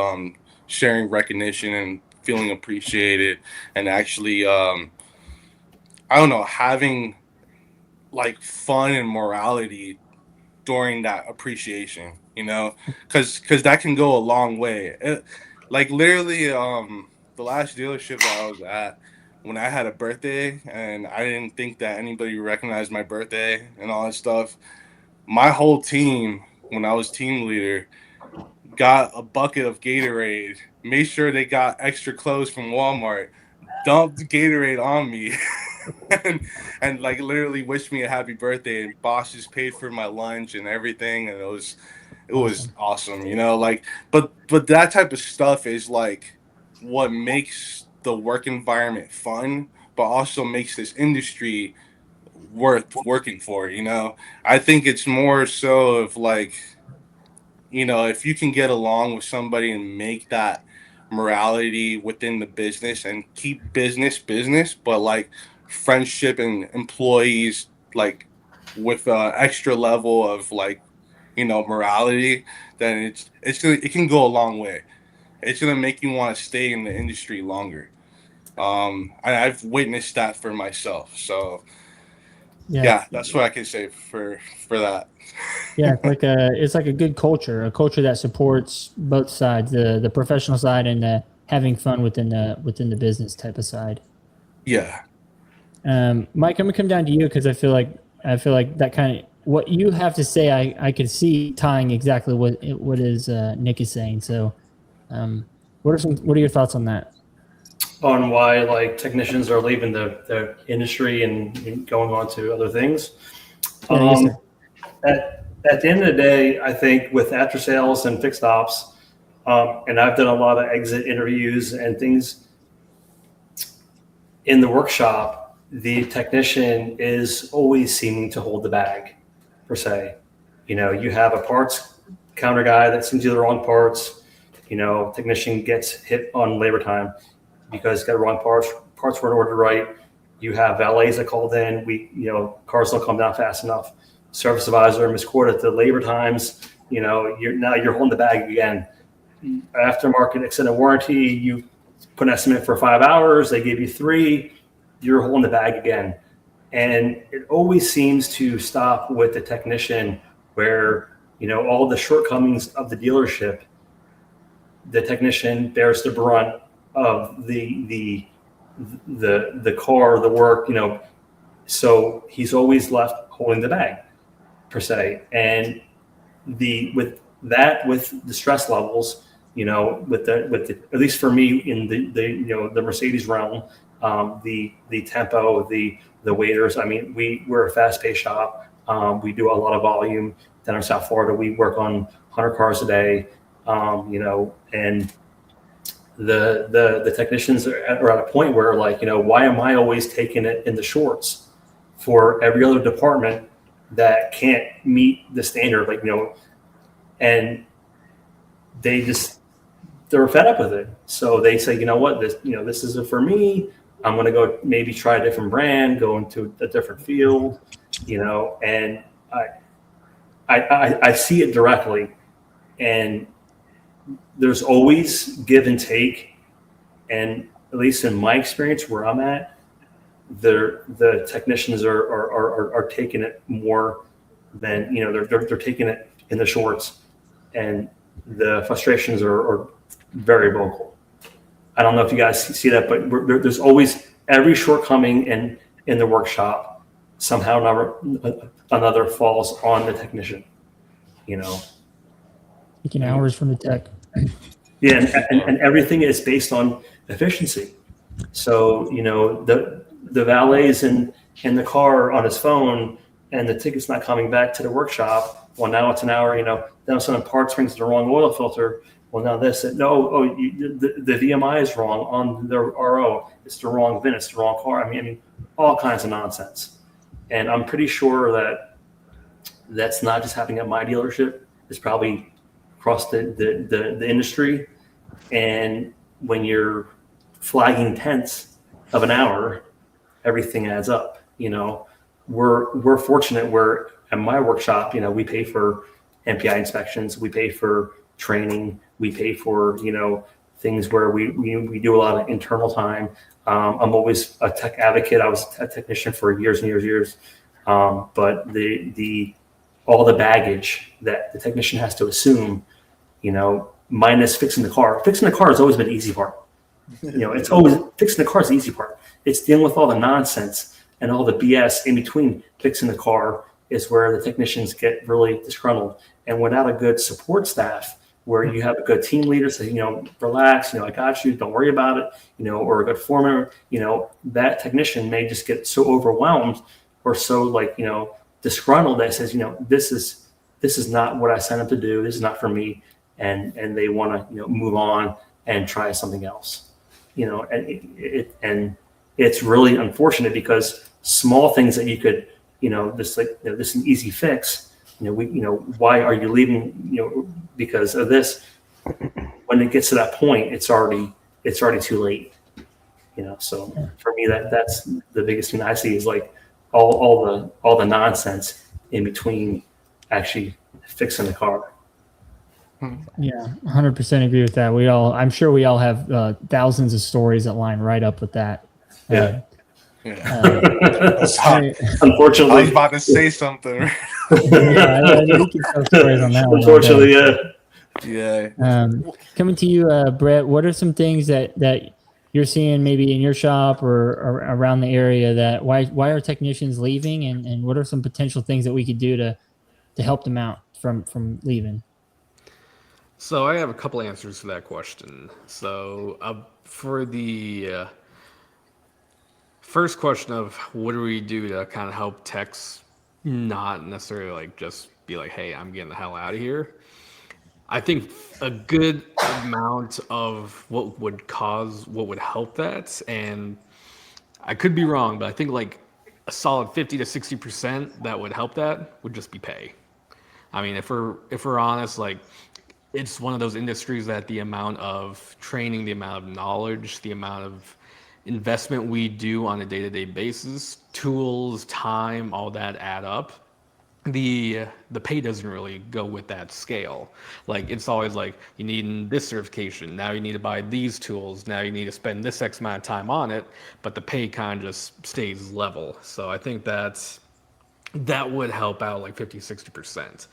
sharing recognition and feeling appreciated, and actually I don't know, having like fun and morality during that appreciation, because that can go a long way. Like literally, the last dealership that I was at, when I had a birthday and I didn't think that anybody recognized my birthday and all that stuff, my whole team, when I was team leader, got a bucket of Gatorade, made sure they got extra clothes from Walmart, dumped Gatorade on me, and like literally wished me a happy birthday. And bosses paid for my lunch and everything, and it was awesome, like, but that type of stuff is like what makes the work environment fun, but also makes this industry worth working for. I think it's more so of like, if you can get along with somebody and make that morality within the business and keep business, but like friendship and employees, like with extra level of like, morality, then it can go a long way. It's gonna make you want to stay in the industry longer. I've witnessed that for myself. So yeah, that's what I can say for that. Yeah, it's like a good culture, a culture that supports both sides, the professional side and the having fun within the business type of side. Yeah. Mike, I'm gonna come down to you because I feel like that kind of what you have to say. I can see tying exactly what is Nick is saying. So, what are your thoughts on that? On why like technicians are leaving the industry and going on to other things. Yeah, yes, At the end of the day, I think with after sales and fixed ops, and I've done a lot of exit interviews and things in the workshop, the technician is always seeming to hold the bag, per se. You have a parts counter guy that sends you the wrong parts. Technician gets hit on labor time because he's got the wrong parts weren't ordered right. You have valets that called in. Cars don't come down fast enough. Service advisor misquoted the labor times. You're holding the bag again. Aftermarket extended warranty, you put an estimate for 5 hours, they gave you 3, you're holding the bag again. And it always seems to stop with the technician where, all the shortcomings of the dealership, the technician bears the brunt of the car, the work, so he's always left holding the bag, per se. And with the stress levels, with the at least for me in the Mercedes realm, the tempo, the waiters. I mean, we're a fast-paced shop. We do a lot of volume down in South Florida. We work on 100 cars a day, and the technicians are at a point where like, why am I always taking it in the shorts for every other department that can't meet the standard, and they're fed up with it. So they say, this isn't for me. I'm going to go maybe try a different brand, go into a different field, and I see it directly. And there's always give and take. And at least in my experience where I'm at, the technicians are taking it more than, they're taking it in the shorts, and the frustrations are very vocal. I don't know if you guys see that, but there's always every shortcoming in the workshop somehow another falls on the technician, Taking hours from the tech. Yeah, and everything is based on efficiency. So, the valet's in the car on his phone and the ticket's not coming back to the workshop. Well, now it's an hour, then some parts brings the wrong oil filter. Well, now the VMI is wrong on the RO. It's the wrong VIN. It's the wrong car. I mean, all kinds of nonsense. And I'm pretty sure that that's not just happening at my dealership. It's probably across the industry. And when you're flagging tenths of an hour, everything adds up. We're fortunate where at my workshop, we pay for MPI inspections, we pay for training, we pay for, things where we do a lot of internal time. I'm always a tech advocate. I was a technician for years and years. But the all the baggage that the technician has to assume, minus fixing the car. Fixing the car has always been the easy part. It's always fixing the car is the easy part. It's dealing with all the nonsense and all the BS in between fixing the car is where the technicians get really disgruntled. And without a good support staff, where you have a good team leader say, relax, I got you, don't worry about it, or a good foreman, that technician may just get so overwhelmed or so disgruntled that says, this is not what I signed up to do. This is not for me. And they want to, move on and try something else, and it's really unfortunate because small things that you could, this is an easy fix. Why are you leaving? Because of this. When it gets to that point, it's already too late. So for me, that's the biggest thing I see is all the nonsense in between actually fixing the car. Yeah, 100% agree with that. I'm sure we all have thousands of stories that line right up with that. Yeah. Unfortunately, I was about to say something. We can tell stories on that. Unfortunately, yeah. Coming to you, Brett, what are some things that you're seeing maybe in your shop or around the area that why are technicians leaving, and what are some potential things that we could do to help them out from leaving? So I have a couple answers to that question. So for the first question of what do we do to kind of help techs not necessarily just be like, hey, I'm getting the hell out of here. I think a good amount of what would help that, and I could be wrong, but I think a solid 50 to 60% that would help that would just be pay. I mean, if we're honest, it's one of those industries that the amount of training, the amount of knowledge, the amount of investment we do on a day-to-day basis, tools, time, all that add up. The pay doesn't really go with that scale. It's always you need this certification, now you need to buy these tools, now you need to spend this X amount of time on it, but the pay kind of just stays level. So I think that would help out 50-60%.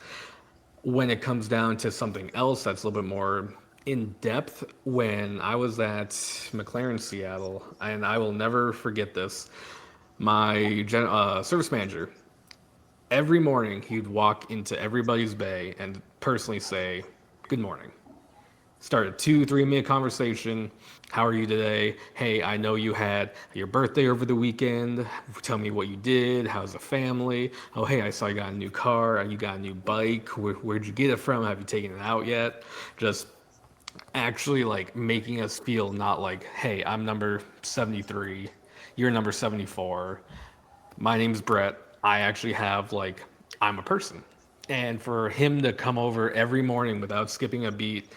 When it comes down to something else that's a little bit more in depth, when I was at McLaren Seattle, and I will never forget this, my service manager, every morning he'd walk into everybody's bay and personally say, good morning. Start a 2-3 minute conversation. How are you today? Hey, I know you had your birthday over the weekend. Tell me what you did. How's the family? Oh, hey, I saw you got a new car and you got a new bike. Where'd you get it from? Have you taken it out yet? Just actually making us feel not hey, I'm number 73. You're number 74. My name's Brett. I actually have I'm a person. And for him to come over every morning without skipping a beat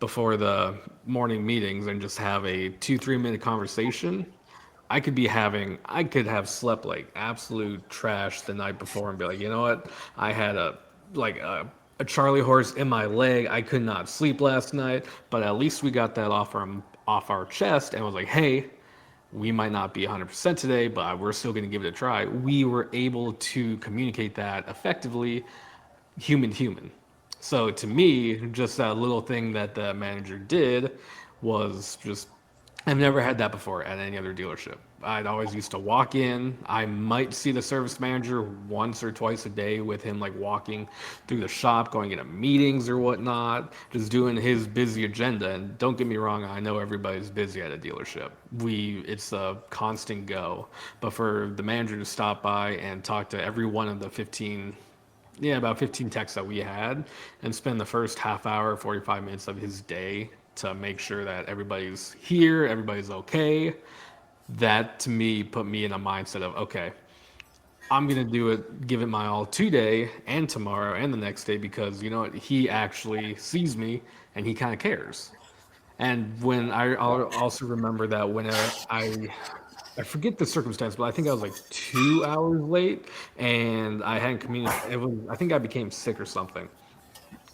before the morning meetings and just have a 2-3 minute conversation, I could have slept absolute trash the night before and be like, you know what? I had a Charlie horse in my leg. I could not sleep last night, but at least we got that off our chest and was like, hey, we might not be 100% today, but we're still going to give it a try. We were able to communicate that effectively, human to human. So to me, just that little thing that the manager did was just, I've never had that before at any other dealership. I'd always used to walk in. I might see the service manager once or twice a day with him walking through the shop, going into meetings or whatnot, just doing his busy agenda. And don't get me wrong, I know everybody's busy at a dealership. It's a constant go. But for the manager to stop by and talk to every one of the about 15 techs that we had and spend the first half hour, 45 minutes of his day to make sure that everybody's here, everybody's okay. That to me put me in a mindset of, okay, I'm gonna do it, give it my all today and tomorrow and the next day because you know what, he actually sees me and he kind of cares. And I'll also remember that when I forget the circumstance, but I think I was like 2 hours late and I hadn't communicated. I think I became sick or something.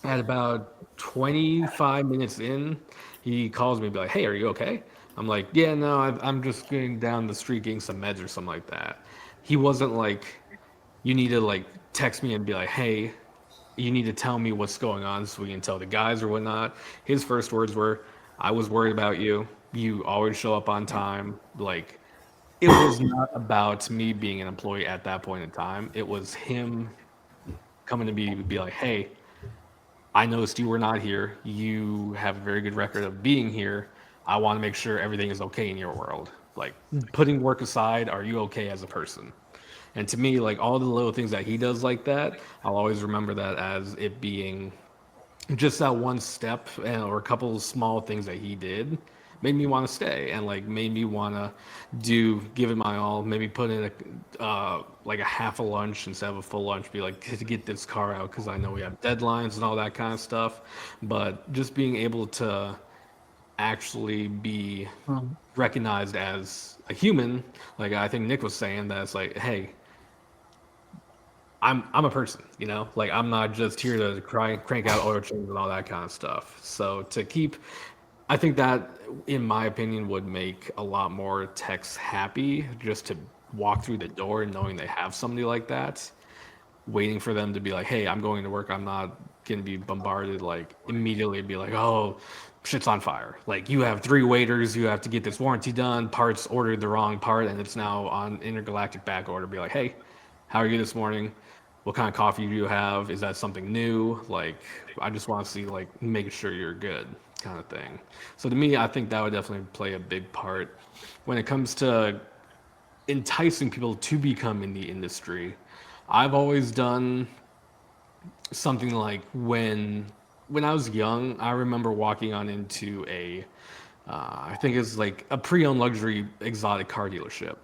At about 25 minutes in, he calls me, and be like, "Hey, are you okay?" I'm like, "Yeah, no, I'm just going down the street getting some meds or something like that." He wasn't like, "You need to like text me and be like, hey, you need to tell me what's going on so we can tell the guys or whatnot." His first words were, "I was worried about you. You always show up on time." Like, it was not about me being an employee at that point in time. It was him coming to me and be like, "Hey, I noticed you were not here. You have a very good record of being here. I want to make sure everything is okay in your world. Like, putting work aside, are you okay as a person?" And to me, like all the little things that he does like that, I'll always remember that as it being just that one step or a couple of small things that he did made me want to stay and like made me want to give it my all, maybe put in a like a half a lunch instead of a full lunch, be like to get this car out because I know we have deadlines and all that kind of stuff. But just being able to actually be recognized as a human, like I think Nick was saying, that's like, hey, I'm a person, you know, like I'm not just here to crank out oil changes and all that kind of stuff. So to keep, I think that, in my opinion, would make a lot more techs happy just to walk through the door knowing they have somebody like that, waiting for them to be like, "Hey, I'm going to work. I'm not going to be bombarded like immediately. Be like, oh, shit's on fire. Like you have 3 waiters. You have to get this warranty done. Parts ordered the wrong part, and it's now on intergalactic back order." Be like, "Hey, how are you this morning? What kind of coffee do you have? Is that something new?" Like, I just want to see like making sure you're good, kind of thing. So to me, I think that would definitely play a big part when it comes to enticing people to become in the industry. I've always done something like when I was young, I remember walking on into I think it's like a pre-owned luxury exotic car dealership.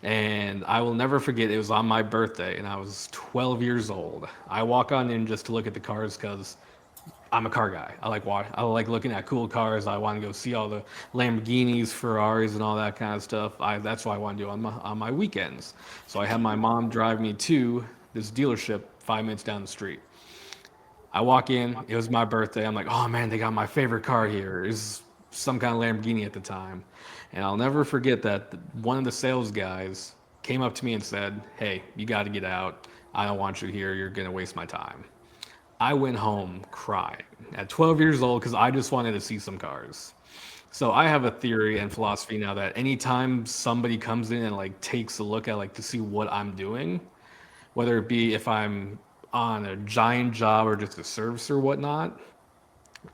And I will never forget, it was on my birthday and I was 12 years old. I walk on in just to look at the cars because I'm a car guy. I like looking at cool cars. I want to go see all the Lamborghinis, Ferraris, and all that kind of stuff. That's what I want to do on my weekends. So I had my mom drive me to this dealership 5 minutes down the street. I walk in. It was my birthday. I'm like, "Oh man, they got my favorite car here. It's some kind of Lamborghini at the time." And I'll never forget that one of the sales guys came up to me and said, "Hey, you got to get out. I don't want you here. You're gonna waste my time." I went home crying at 12 years old because I just wanted to see some cars. So I have a theory and philosophy now that anytime somebody comes in and like takes a look at like to see what I'm doing, whether it be if I'm on a giant job or just a service or whatnot,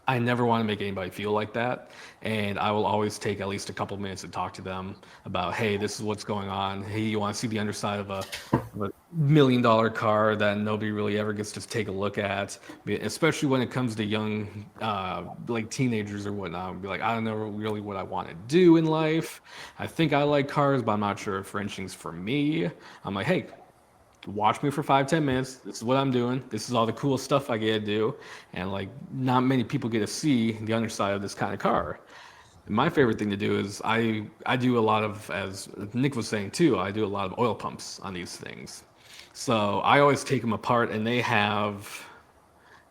I never want to make anybody feel like that. And I will always take at least a couple minutes to talk to them about, "Hey, this is what's going on. Hey, you want to see the underside of a $1 million car that nobody really ever gets to take a look at," especially when it comes to young, like teenagers or whatnot. I'll be like, "I don't know really what I want to do in life. I think I like cars, but I'm not sure if wrenching's for me." I'm like, "Hey, watch me for 5-10 minutes. This is what I'm doing. This is all the cool stuff I get to do." And like, not many people get to see the underside of this kind of car. And my favorite thing to do is I do a lot of, as Nick was saying too, I do a lot of oil pumps on these things. So I always take them apart and they have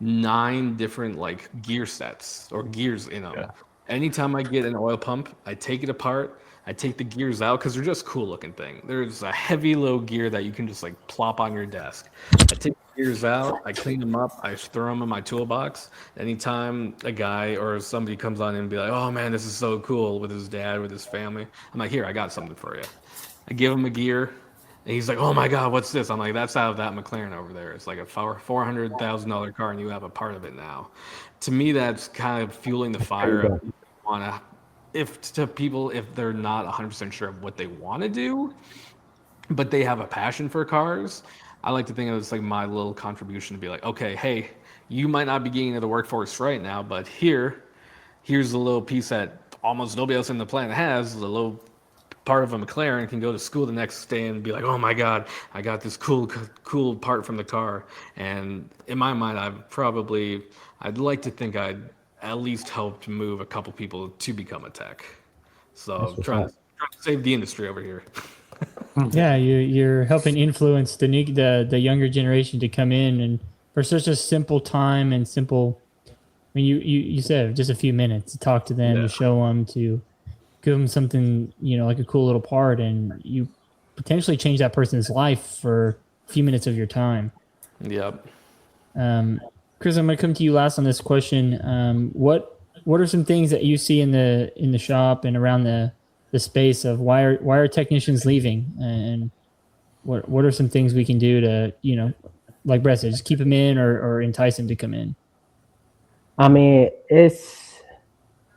9 different like gear sets or gears in them. Anytime I get an oil pump, I take it apart. I take the gears out because they're just cool looking thing. There's a heavy low gear that you can just like plop on your desk. I take the gears out, I clean them up, I throw them in my toolbox. Anytime a guy or somebody comes on and be like, "Oh man, this is so cool," with his dad, with his family, I'm like, "Here, I got something for you." I give him a gear, and he's like, "Oh my God, what's this?" I'm like, "That's out of that McLaren over there. It's like a $400,000 car, and you have a part of it now." To me, that's kind of fueling the fire of want to, if to people, if they're not 100% sure of what they want to do, but they have a passion for cars. I like to think of it as like my little contribution to be like, "Okay, hey, you might not be getting into the workforce right now, but here's a little piece that almost nobody else on the planet has, a little part of a McLaren can go to school the next day and be like, "Oh my God, I got this cool part from the car." And in my mind, I'd like to think I'd at least helped move a couple people to become a tech. So trying to save the industry over here. Yeah, you're helping influence the younger generation to come in, and for such a simple time and simple. I mean, you said just a few minutes to talk to them, to show them, to give them something, like a cool little part, and you potentially change that person's life for a few minutes of your time. Yep. Chris, I'm going to come to you last on this question. What are some things that you see in the shop and around the space of why are technicians leaving, and what are some things we can do to, like Brett said, just keep them in or entice them to come in? I mean,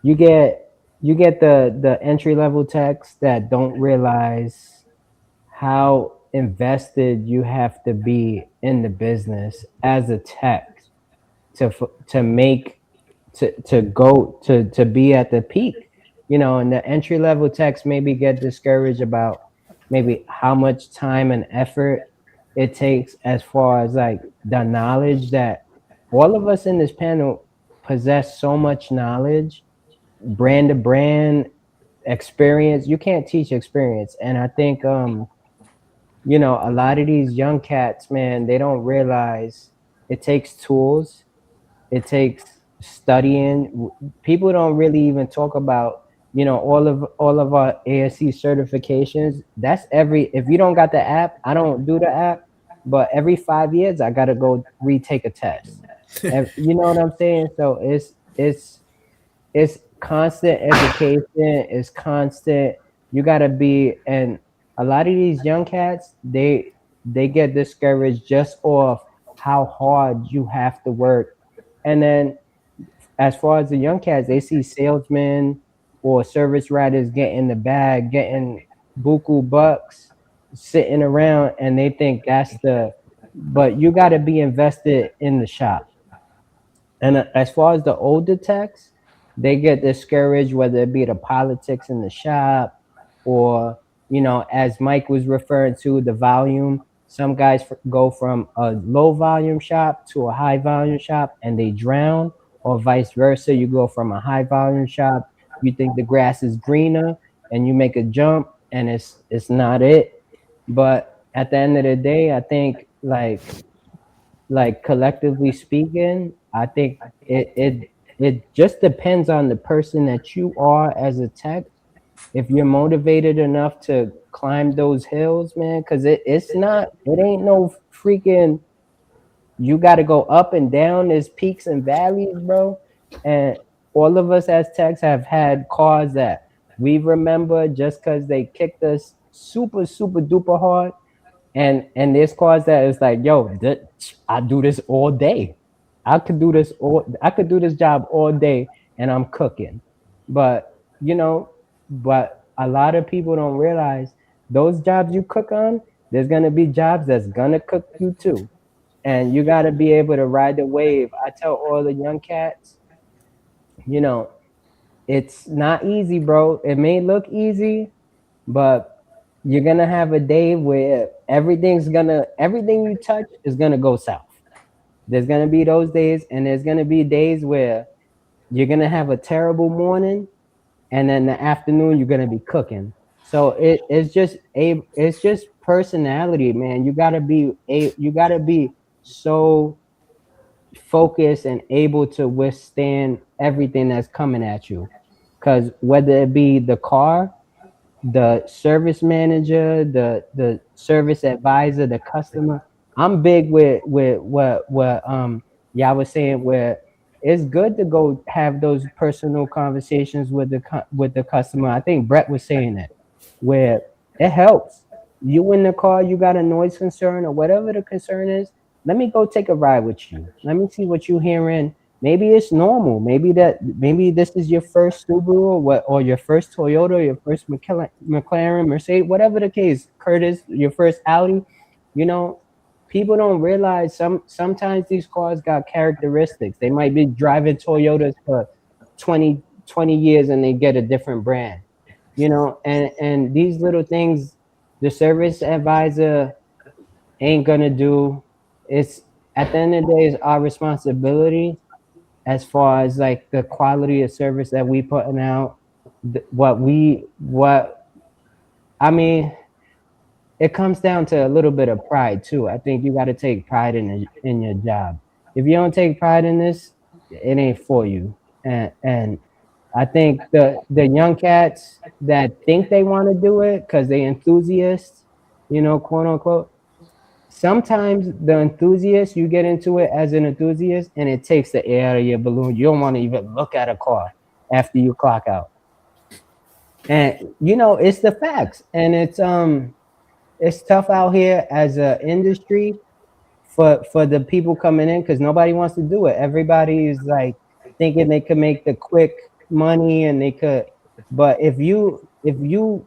you get the entry level techs that don't realize how invested you have to be in the business as a tech to make to go to be at the peak, and the entry level techs maybe get discouraged about maybe how much time and effort it takes, as far as like the knowledge that all of us in this panel possess. So much knowledge, brand to brand experience. You can't teach experience. And I think a lot of these young cats, man, they don't realize it takes tools, it takes studying. People don't really even talk about, all of our ASC certifications. That's if you don't got the app, I don't do the app, but every 5 years I gotta go retake a test. You know what I'm saying? So it's constant education, it's constant. You gotta be, and a lot of these young cats, they get discouraged just off how hard you have to work. And then as far as the young cats, they see salesmen or service writers getting the bag, getting buku bucks, sitting around, and they think but you got to be invested in the shop. And as far as the older techs, they get discouraged, whether it be the politics in the shop or, as Mike was referring to, the volume. Some guys go from a low volume shop to a high volume shop and they drown, or vice versa. You go from a high volume shop, you think the grass is greener, and you make a jump and it's not it. But at the end of the day, I think like collectively speaking, I think it just depends on the person that you are as a tech. If you're motivated enough to climb those hills, man, because it ain't no freaking, you got to go up and down. There's peaks and valleys, bro. And all of us as techs have had cars that we remember just because they kicked us super, super duper hard. And there's cars that is like, yo, I do this all day. I could do this job all day and I'm cooking. But but a lot of people don't realize those jobs you cook on, there's gonna be jobs that's gonna cook you too. And you gotta be able to ride the wave. I tell all the young cats, it's not easy, bro. It may look easy, but you're gonna have a day where everything you touch is gonna go south. There's gonna be those days, and there's gonna be days where you're gonna have a terrible morning, and then the afternoon you're gonna be cooking. So it's just personality, man. You gotta be so focused and able to withstand everything that's coming at you. Because whether it be the car, the service manager, the service advisor, the customer. I'm big with what y'all was saying, where it's good to go have those personal conversations with the customer. I think Brett was saying that, where it helps. You in the car, you got a noise concern or whatever the concern is. Let me go take a ride with you. Let me see what you're hearing. Maybe it's normal. Maybe this is your first Subaru or your first Toyota, your first McLaren, Mercedes, whatever the case, Curtis, your first Audi. People don't realize sometimes these cars got characteristics. They might be driving Toyotas for 20 years and they get a different brand. and these little things the service advisor ain't gonna do. It's at the end of the day, it's our responsibility as far as like the quality of service that we putting out. What I mean, it comes down to a little bit of pride too. I think you got to take pride in your job. If you don't take pride in this, it ain't for you. And I think the young cats that think they want to do it because they enthusiasts, quote unquote. Sometimes the enthusiast, you get into it as an enthusiast, and it takes the air out of your balloon. You don't want to even look at a car after you clock out. And it's the facts, and it's tough out here as an industry for the people coming in because nobody wants to do it. Everybody is like thinking they could make the quick money and they could, but if you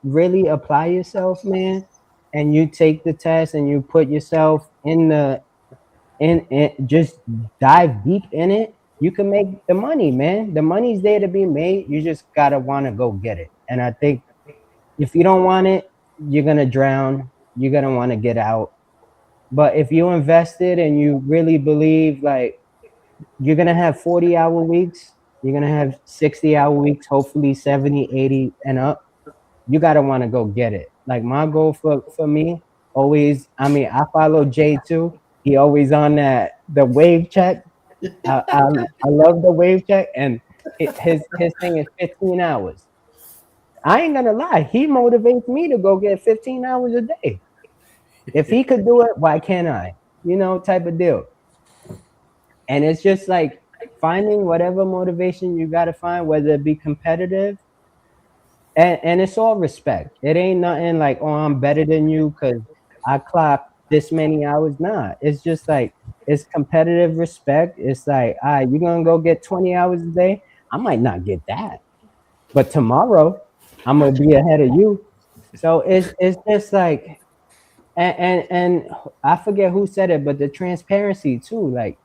really apply yourself, man, and you take the test and you put yourself in just dive deep in it, you can make the money, man. The money's there to be made. You just gotta want to go get it. And I think if you don't want it, you're gonna drown. You're gonna want to get out. But if you invested and you really believe, like, you're gonna have 40-hour weeks, you're gonna have 60-hour weeks, hopefully 70, 80 and up. You gotta want to go get it. Like my goal for me always, I follow Jay too. He always on the wave check. I love the wave check, and his thing is 15 hours. I ain't gonna lie, he motivates me to go get 15 hours a day. If he could do it, why can't I? Type of deal. And it's just like finding whatever motivation you gotta find, whether it be competitive, and it's all respect. It ain't nothing like, oh, I'm better than you because I clock this many hours. Nah, it's just like it's competitive respect. It's like, all right, you're gonna go get 20 hours a day. I might not get that, but tomorrow I'm gonna be ahead of you. So it's just like, and I forget who said it, but the transparency too. Like,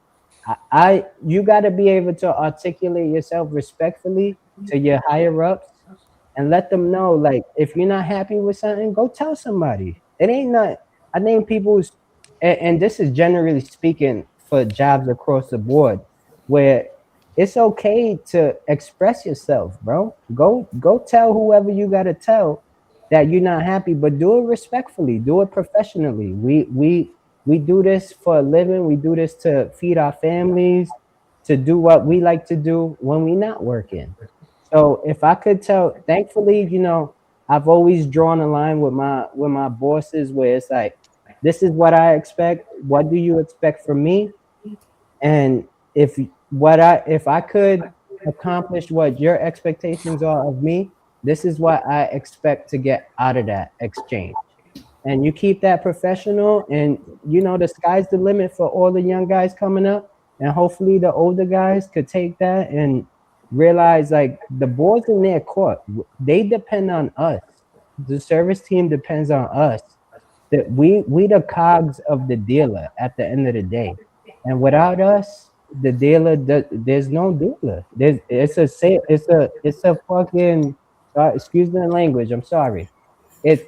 you got to be able to articulate yourself respectfully to your higher ups and let them know, like, if you're not happy with something, go tell somebody. It ain't not. I think people's, and this is generally speaking for jobs across the board, where it's okay to express yourself, bro. Go tell whoever you gotta tell that you're not happy, but do it respectfully, do it professionally. We do this for a living. We do this to feed our families, to do what we like to do when we're not working. So if I could tell, thankfully, I've always drawn a line with my bosses where it's like, this is what I expect. What do you expect from me? And if I could accomplish what your expectations are of me, this is what I expect to get out of that exchange. And you keep that professional, and the sky's the limit for all the young guys coming up. And hopefully the older guys could take that and realize, like, the balls in their court, they depend on us. The service team depends on us. That we the cogs of the dealer at the end of the day. And without us, the dealer, there's no dealer. It's a fucking, excuse the language, I'm sorry. It's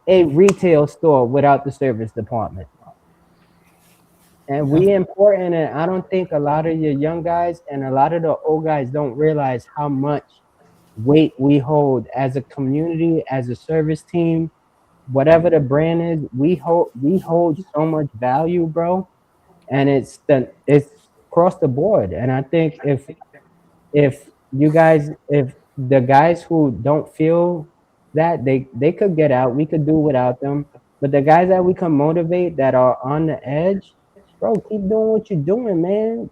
a retail store without the service department. And we important, and I don't think a lot of your young guys and a lot of the old guys don't realize how much weight we hold as a community, as a service team, whatever the brand is. We hold so much value, bro, and it's across the board. And I think if the guys who don't feel that, they could get out, we could do without them. But the guys that we can motivate that are on the edge, bro, keep doing what you're doing, man.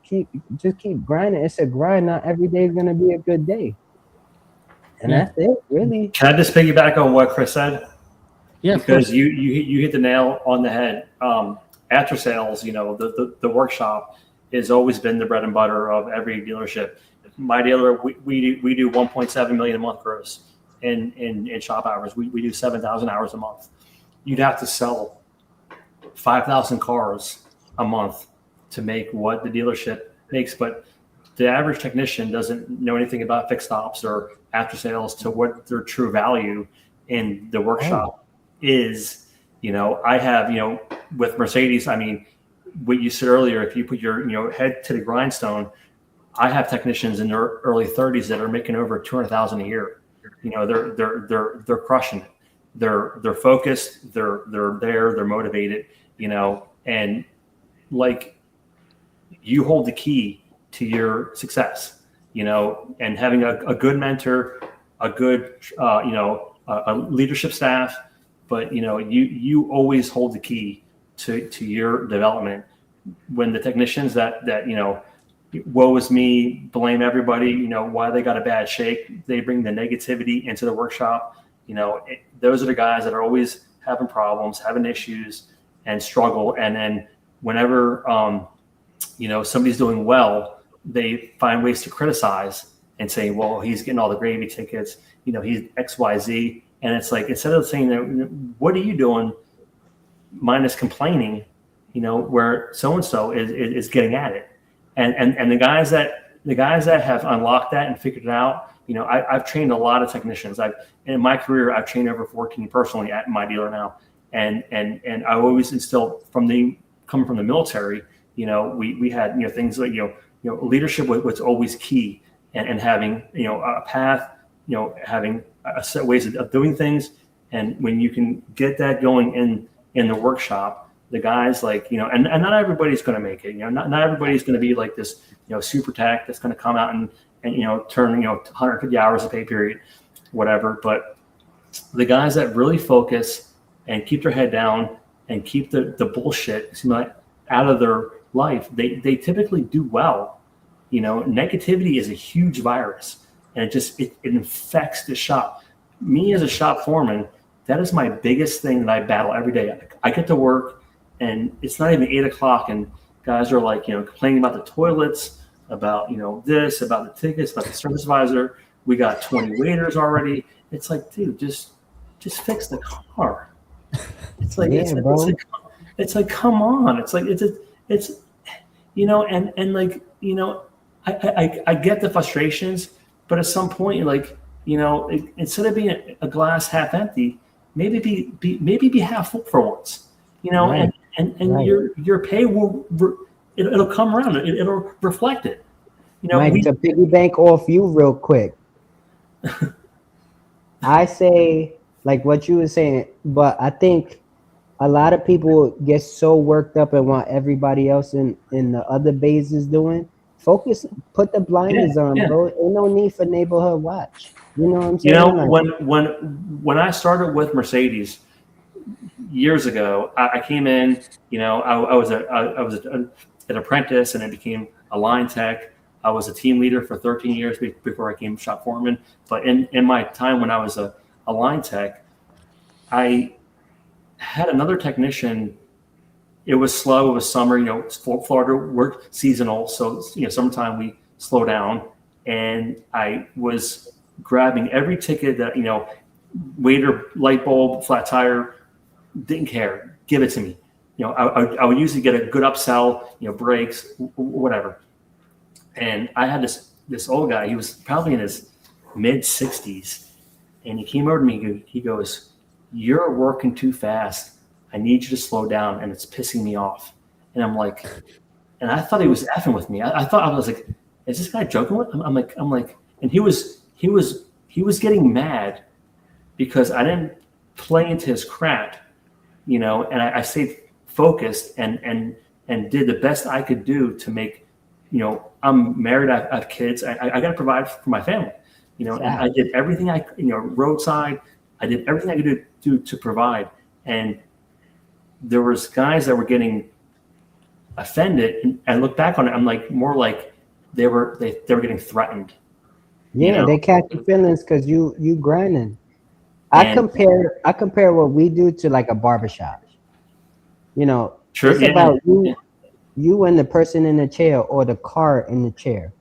Just keep grinding. It's a grind. Not every day is gonna be a good day. And that's it, really. Can I just piggyback on what Chris said? Yeah, because you hit the nail on the head. After sales, the workshop has always been the bread and butter of every dealership. My dealer, we do 1.7 million a month gross in shop hours. We do 7,000 hours a month. You'd have to sell 5,000 cars a month to make what the dealership makes. But the average technician doesn't know anything about fixed ops or after sales to what their true value in the workshop is. I have, with Mercedes, I mean, what you said earlier, if you put your head to the grindstone, I have technicians in their early 30s that are making over 200,000 a year. They're crushing it. They're focused. They're there. They're motivated. And like, you hold the key to your success. And having a good mentor, a good a leadership staff, but you always hold the key to your development. When the technicians that woe is me, blame everybody, why they got a bad shake, they bring the negativity into the workshop. Those are the guys that are always having problems, having issues, and struggle. And then whenever somebody's doing well, they find ways to criticize and say, well, he's getting all the gravy tickets, he's XYZ. And it's like, instead of saying that, what are you doing minus complaining, where so-and-so is getting at it. And the guys that have unlocked that and figured it out, I've trained a lot of technicians. In my career, I've trained over 14 personally at my dealer now. And I always instill coming from the military, we had, things like, leadership was always key, and having, a path, having a set ways of doing things. And when you can get that going in the workshop, the guys and not everybody's going to make it, not everybody's going to be like this, super tech that's going to come out and turn, 150 hours of pay period, whatever. But the guys that really focus and keep their head down and keep the bullshit out of their life, they typically do well. Negativity is a huge virus, and it infects the shop. Me as a shop foreman, that is my biggest thing that I battle every day. I get to work, and it's not even 8 o'clock, and guys are like, complaining about the toilets, about, this, about the tickets, about the service advisor. We got 20 waiters already. It's like, dude, just fix the car. It's like, it's like, come on. It's like, I get the frustrations, but at some point, instead of being a glass half empty, maybe be half full for once, Right. and Right. your pay it'll come around. It'll reflect it. Mike, to piggy bank off you real quick, I say like what you were saying, but I think a lot of people get so worked up and want everybody else in the other bases doing. Focus, put the blinders on, bro. Ain't no need for neighborhood watch. You know what I'm saying? When I started with Mercedes years ago, I came in. I was an apprentice, and I became a line tech. I was a team leader for 13 years before I became shop foreman. But in my time when I was a line tech, I had another technician. It was slow. It was summer. Florida worked seasonal, so summertime we slow down. And I was grabbing every ticket that waiter, light bulb, flat tire, didn't care. Give it to me. I would usually get a good upsell. Brakes, whatever. And I had this old guy. He was probably in his mid 60s, and he came over to me. He goes, "You're working too fast. I need you to slow down, and it's pissing me off." And I'm like, and I thought he was effing with me. I was like, is this guy joking with? I'm like, and he was getting mad because I didn't play into his crap, and I stayed focused and did the best I could do to make, I'm married, I have kids, I got to provide for my family, and I did everything roadside, I did everything I could do to provide. And there was guys that were getting offended, and I look back on it, I'm like, more like they were getting threatened. Yeah, they catch your feelings because you grinding. I compare what we do to like a barbershop. Sure, it's about you and the person in the chair or the car in the chair.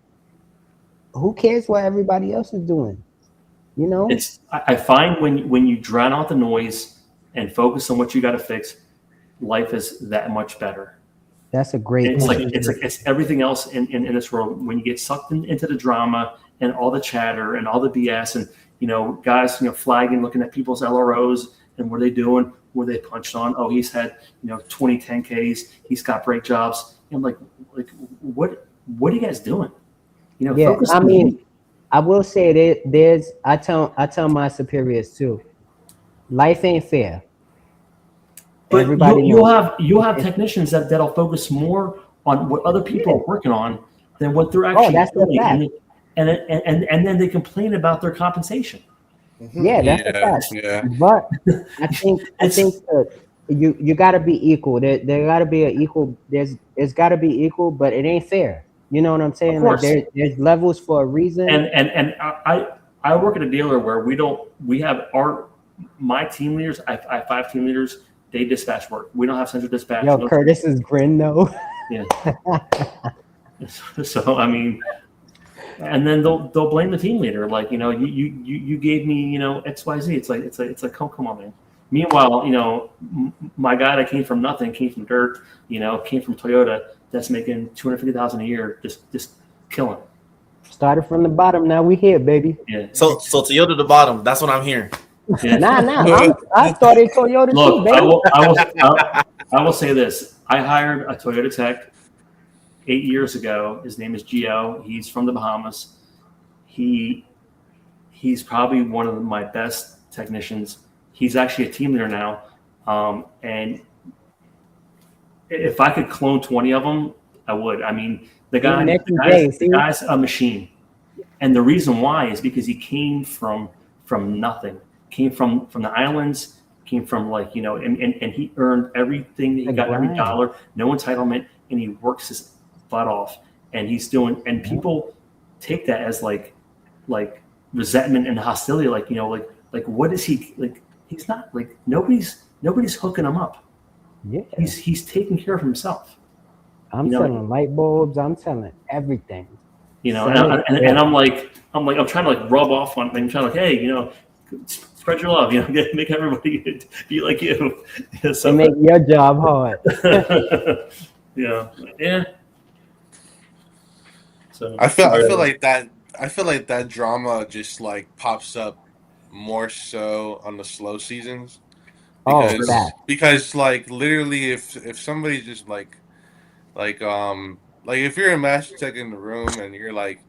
Who cares what everybody else is doing? I find when you drown out the noise and focus on what you got to fix, life is that much better. That's a great It's point. it's everything else in this world. When you get sucked into the drama and all the chatter and all the BS and guys flagging, looking at people's LROs and what are they doing, were they punched on? Oh, he's had 20 10Ks. He's got great jobs. And I'm like what are you guys doing? Yeah, focus I on mean, you. I will say that I tell my superiors too, life ain't fair. But Everybody you'll knows. have technicians that'll focus more on what other people are working on than what they're Oh, actually that's a doing, fact. and then they complain about their compensation. Yeah, that's a fact. Yeah. But I think that you got to be equal. There got to be an equal. It's got to be equal, but it ain't fair. You know what I'm Of saying? Like course. there's levels for a reason. And I work at a dealer where we have my team leaders. I have 5 team leaders. They dispatch work. We don't have central dispatch. Yo, Curtis is grin though. Yeah. So I mean, and then they'll blame the team leader, like you gave me XYZ. It's like come on, man. Meanwhile, my guy that came from nothing, came from dirt, came from Toyota, that's making $250,000 a year, just killing. Started from the bottom. Now we here, baby. Yeah. So Toyota the bottom. That's what I'm hearing. Yeah. Nah. I started Toyota too, Look, baby. I will say this. I hired a Toyota tech 8 years ago. His name is Gio. He's from the Bahamas. He's probably one of my best technicians. He's actually a team leader now. And if I could clone 20 of them, I would. I mean, the guy's a machine. And the reason why is because he came from nothing. Came from the islands, came from and he earned everything that he got, every dollar, no entitlement, and he works his butt off. And he's doing, and people take that as like resentment and hostility, like what is he like? He's not like nobody's hooking him up. Yeah, he's taking care of himself. I'm selling light bulbs. I'm selling everything. And I'm trying to rub off on. I'm trying to hey, spread your love. Make everybody be like you. So make your job hard. Yeah. So I feel like that drama just pops up more so on the slow seasons. Because literally if somebody just if you're a master tech in the room and you're like,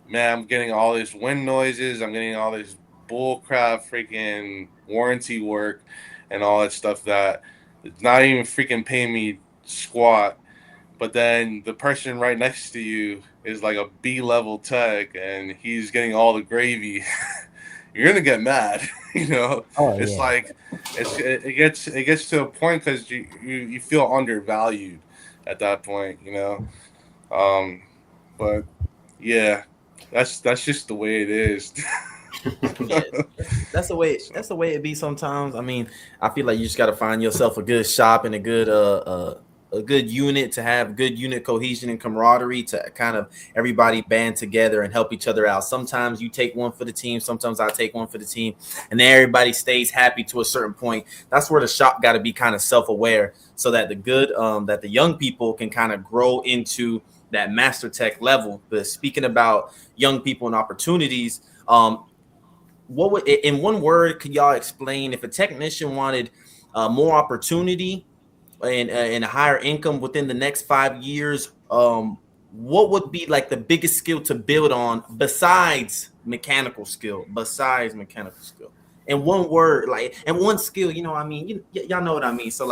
man, I'm getting all this wind noises, I'm getting all this bull crap freaking warranty work and all that stuff that it's not even freaking paying me squat, but then the person right next to you is like a B-level tech and he's getting all the gravy. You're gonna get mad, It's it gets to a point because you feel undervalued at that point, but yeah, that's just the way it is. Yeah, that's the way it be sometimes. I mean, I feel like you just got to find yourself a good shop and a good unit to have good unit cohesion and camaraderie to kind of everybody band together and help each other out. Sometimes you take one for the team, sometimes I take one for the team, and then everybody stays happy to a certain point. That's where the shop got to be kind of self-aware so that that the young people can kind of grow into that master tech level. But speaking about young people and opportunities, what would, in one word, could y'all explain if a technician wanted more opportunity and a higher income within the next 5 years? What would be the biggest skill to build on besides mechanical skill? In one word, and one skill, y'all know what I mean. So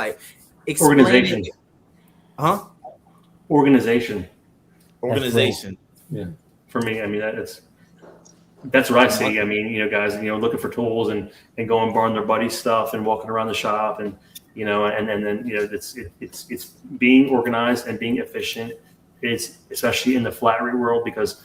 explain organization. It. Huh? Organization. Yeah. For me, I mean that's what I see. I mean, guys, looking for tools and going and borrowing their buddy's stuff and walking around the shop and then it's being organized and being efficient. It's especially in the flat rate world because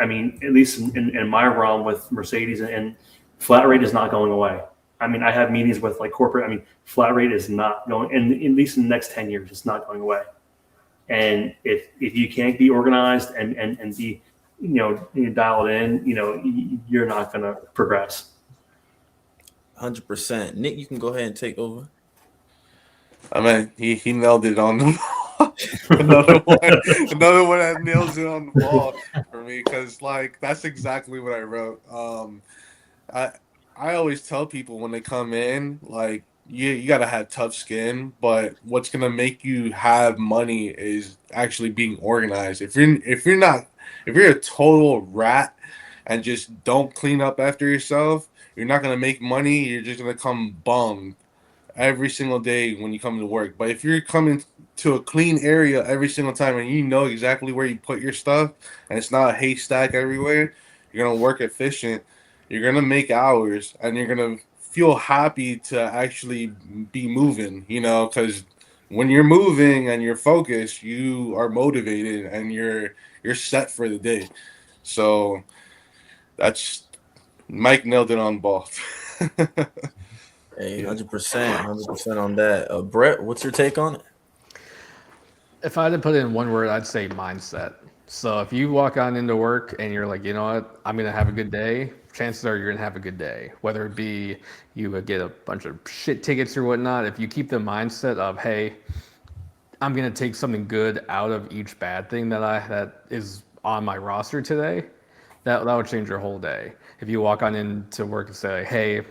I mean, at least in my realm with Mercedes and flat rate is not going away. I mean, I have meetings with corporate. I mean, flat rate is not going, and at least in the next 10 years, it's not going away. And if you can't be organized and be dial it in, you're not going to progress. 100%. Nick, you can go ahead and take over. I mean, he nailed it on another one that nails it on the ball for me, because like that's exactly what I wrote. I I always tell people when they come in, like you gotta have tough skin, but what's gonna make you have money is actually being organized. If you're a total rat and just don't clean up after yourself, you're not gonna make money. You're just gonna come bummed every single day when you come to work. But if you're coming to a clean area every single time and you know exactly where you put your stuff and it's not a haystack everywhere, you're gonna work efficient, you're gonna make hours, and you're gonna feel happy to actually be moving, because when you're moving and you're focused, you are motivated and you're set for the day. So that's Mike nailed it on ball. Hey, 100% on that. Brett, what's your take on it? If I had to put it in one word, I'd say mindset. So if you walk on into work and you're like, you know what, I'm gonna have a good day, chances are you're gonna have a good day. Whether it be you would get a bunch of shit tickets or whatnot, if you keep the mindset of, hey, I'm gonna take something good out of each bad thing that is on my roster today, that would change your whole day. If you walk on into work and say, hey,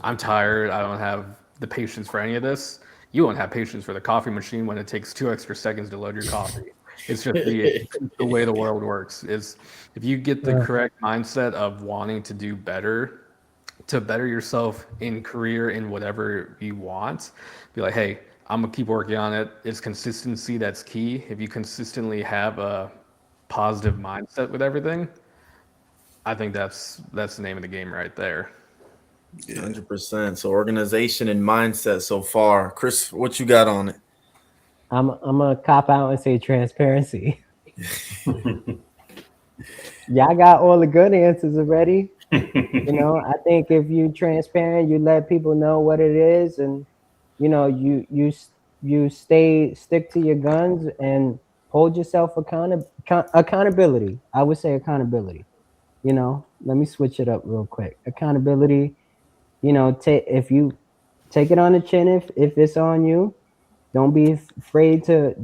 I'm tired, I don't have the patience for any of this, you won't have patience for the coffee machine when it takes 2 extra seconds to load your coffee. It's just the way the world works. Is if you get the correct mindset of wanting to do better, to better yourself in career, in whatever you want, be like, hey, I'm gonna keep working on it. It's consistency that's key. If you consistently have a positive mindset with everything, I think that's the name of the game right there. 100%. So organization and mindset so far. Chris, what you got on it? I'm gonna cop out and say transparency. Y'all got all the good answers already. I think if you transparent, you let people know what it is, and you stick to your guns and hold yourself accountability. I would say accountability. Let me switch it up real quick. Accountability. If you take it on the chin, if it's on you, don't be afraid. It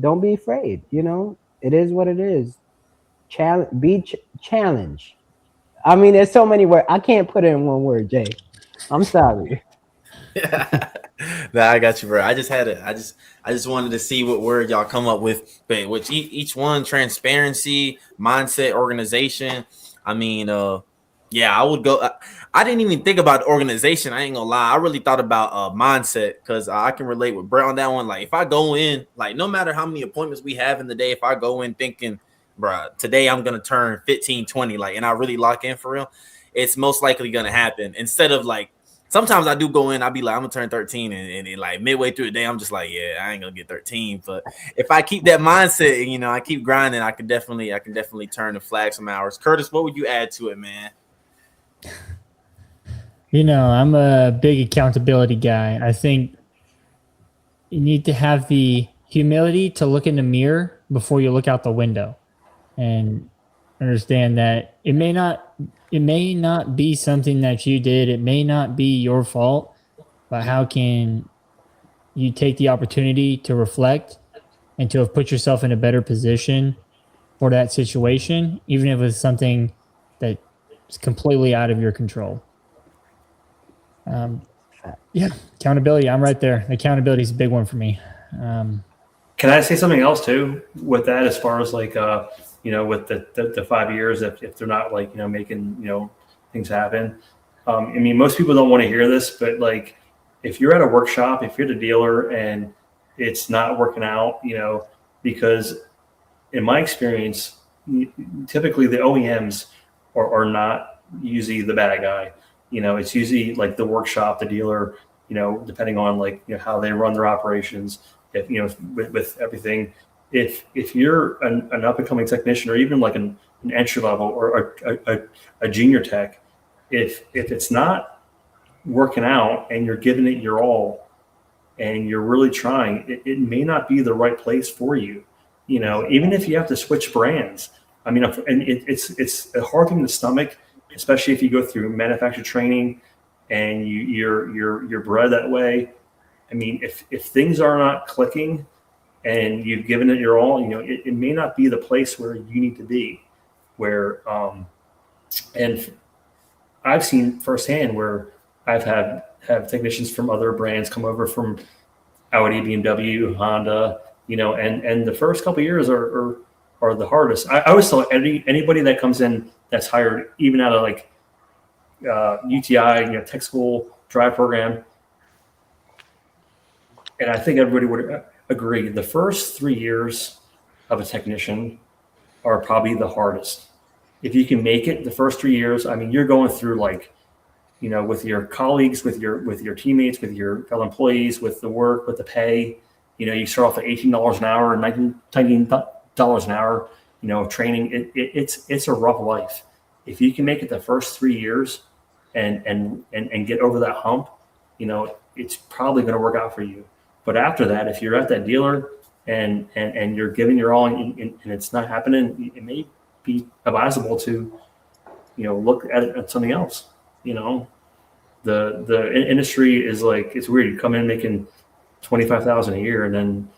is what it is. Challenge. I mean, there's so many words. I can't put it in one word, Jay. I'm sorry. Nah, I got you, bro. I just wanted to see what word y'all come up with. But which each one, transparency, mindset, organization. I mean, yeah, I would go. I didn't even think about organization. I ain't gonna lie. I really thought about mindset, because I can relate with Brett on that one. Like if I go in, like no matter how many appointments we have in the day, if I go in thinking, bro, today I'm gonna turn 15, 20, like, and I really lock in for real, it's most likely gonna happen. Instead of like, sometimes I do go in, I'll be like, I'm gonna turn 13, and like midway through the day, I'm just like, yeah, I ain't gonna get 13. But if I keep that mindset, I keep grinding, I can definitely turn the flag some hours. Curtis, what would you add to it, man? I'm a big accountability guy. I think you need to have the humility to look in the mirror before you look out the window, and understand that it may not be something that you did. It may not be your fault, but how can you take the opportunity to reflect and to have put yourself in a better position for that situation, even if it's something that's completely out of your control. Yeah, accountability. I'm right there. Accountability is a big one for me. Can I say something else too with that, as far as like, with the 5 years, if they're not like, making, things happen. I mean, most people don't want to hear this, but like, if you're at a workshop, if you're the dealer and it's not working out, because in my experience, typically the OEMs are not usually the bad guy. It's usually like the workshop, the dealer, depending on like, how they run their operations. If, with everything, if you're an up and coming technician, or even like an entry level or a junior tech, if it's not working out and you're giving it your all and you're really trying, it may not be the right place for you. Even if you have to switch brands. I mean, and it's a hard thing to stomach, especially if you go through manufacturer training and you're bred that way. I mean, if things are not clicking, and you've given it your all, it may not be the place where you need to be, where, and I've seen firsthand where I've have technicians from other brands come over from Audi, BMW, Honda, and the first couple of years are the hardest. I always tell anybody that comes in that's hired, even out of like UTI, tech school drive program, and I think everybody would agree, the first 3 years of a technician are probably the hardest. If you can make it the first 3 years, I mean, you're going through like, with your colleagues, with your teammates, with your fellow employees, with the work, with the pay. You start off at $18 an hour and $19 an hour. Training. It's a rough life. If you can make it the first 3 years, and get over that hump, it's probably going to work out for you. But after that, if you're at that dealer and you're giving your all and it's not happening, it may be advisable to, look at something else. The industry is like, it's weird. You come in making $25,000 a year, and then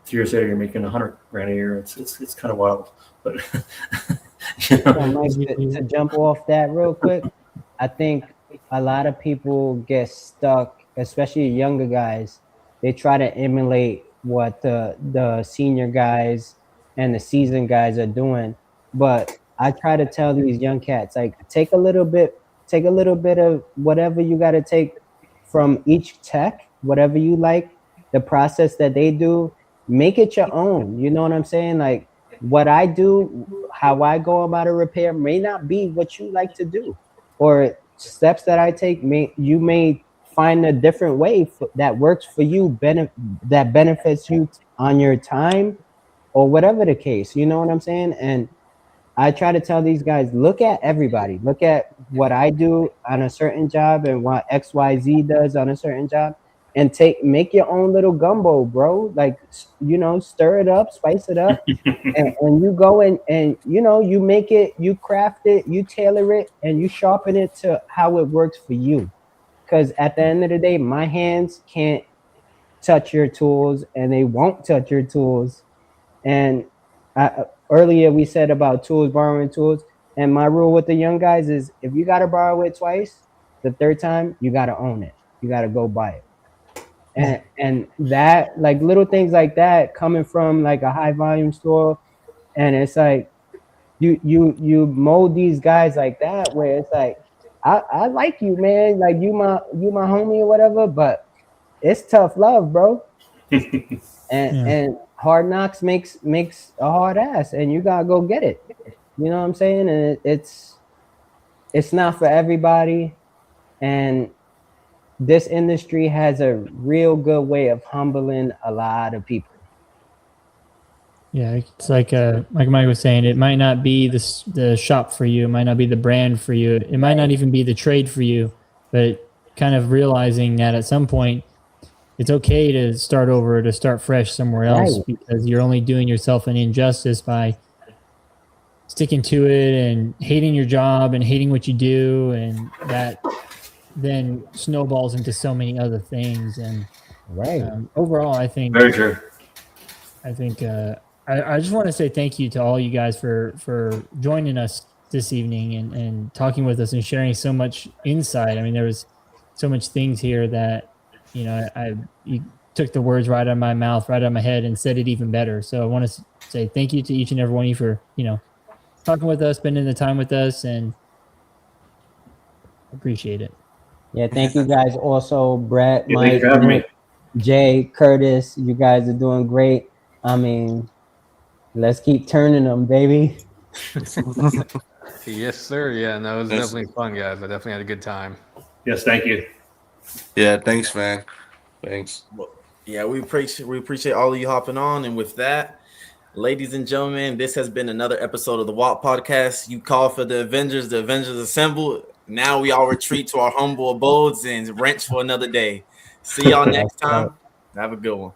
3 years later you're making $100,000 a year. It's kind of wild. But Mike, to jump off that real quick, I think a lot of people get stuck, especially younger guys. They try to emulate what the senior guys and the seasoned guys are doing, but I try to tell these young cats, like, take a little bit of whatever you got to take from each tech, whatever you like, the process that they do, make it your own. You know what I'm saying? Like, what I do, how I go about a repair may not be what you like to do, or steps that I take you may find a different way that works for you, that benefits you on your time, or whatever the case. You know what I'm saying? And I try to tell these guys, look at everybody. Look at what I do on a certain job and what XYZ does on a certain job, and make your own little gumbo, bro. Like, stir it up, spice it up, and you go and you make it, you craft it, you tailor it, and you sharpen it to how it works for you. Because at the end of the day, my hands can't touch your tools, and they won't touch your tools. And earlier we said about tools, borrowing tools, and my rule with the young guys is, if you got to borrow it twice, the third time you got to own it. You got to go buy it. And that, like, little things like that, coming from like a high volume store, and it's like you mold these guys like that, where it's like, I like you, man, like you my homie or whatever, but it's tough love, bro. And hard knocks makes a hard ass, and you gotta go get it. You know what I'm saying? And it's not for everybody, and this industry has a real good way of humbling a lot of people. Yeah, it's like Mike was saying, it might not be the shop for you, it might not be the brand for you, it might not even be the trade for you, but kind of realizing that at some point it's okay to start over, to start fresh somewhere else, because you're only doing yourself an injustice by sticking to it and hating your job and hating what you do, and that then snowballs into so many other things. And overall, I think very true. I think I just want to say thank you to all you guys for joining us this evening and talking with us and sharing so much insight. I mean, there was so much things here that, you took the words right out of my mouth, right out of my head, and said it even better. So I want to say thank you to each and every one of you for, talking with us, spending the time with us, and appreciate it. Yeah, thank you guys also, Brett, Yeah, Mike, thanks for having me. Jay, Curtis. You guys are doing great. I mean, let's keep turning them, baby. Yes, sir. Yeah, no, it was definitely fun, guys. I definitely had a good time. Yes, thank you. Yeah, thanks, man. Thanks. Well, yeah, we appreciate all of you hopping on. And with that, ladies and gentlemen, this has been another episode of the WOTPod podcast. You call for the Avengers assemble. Now we all retreat to our humble abodes and wrench for another day. See y'all next time. Have a good one.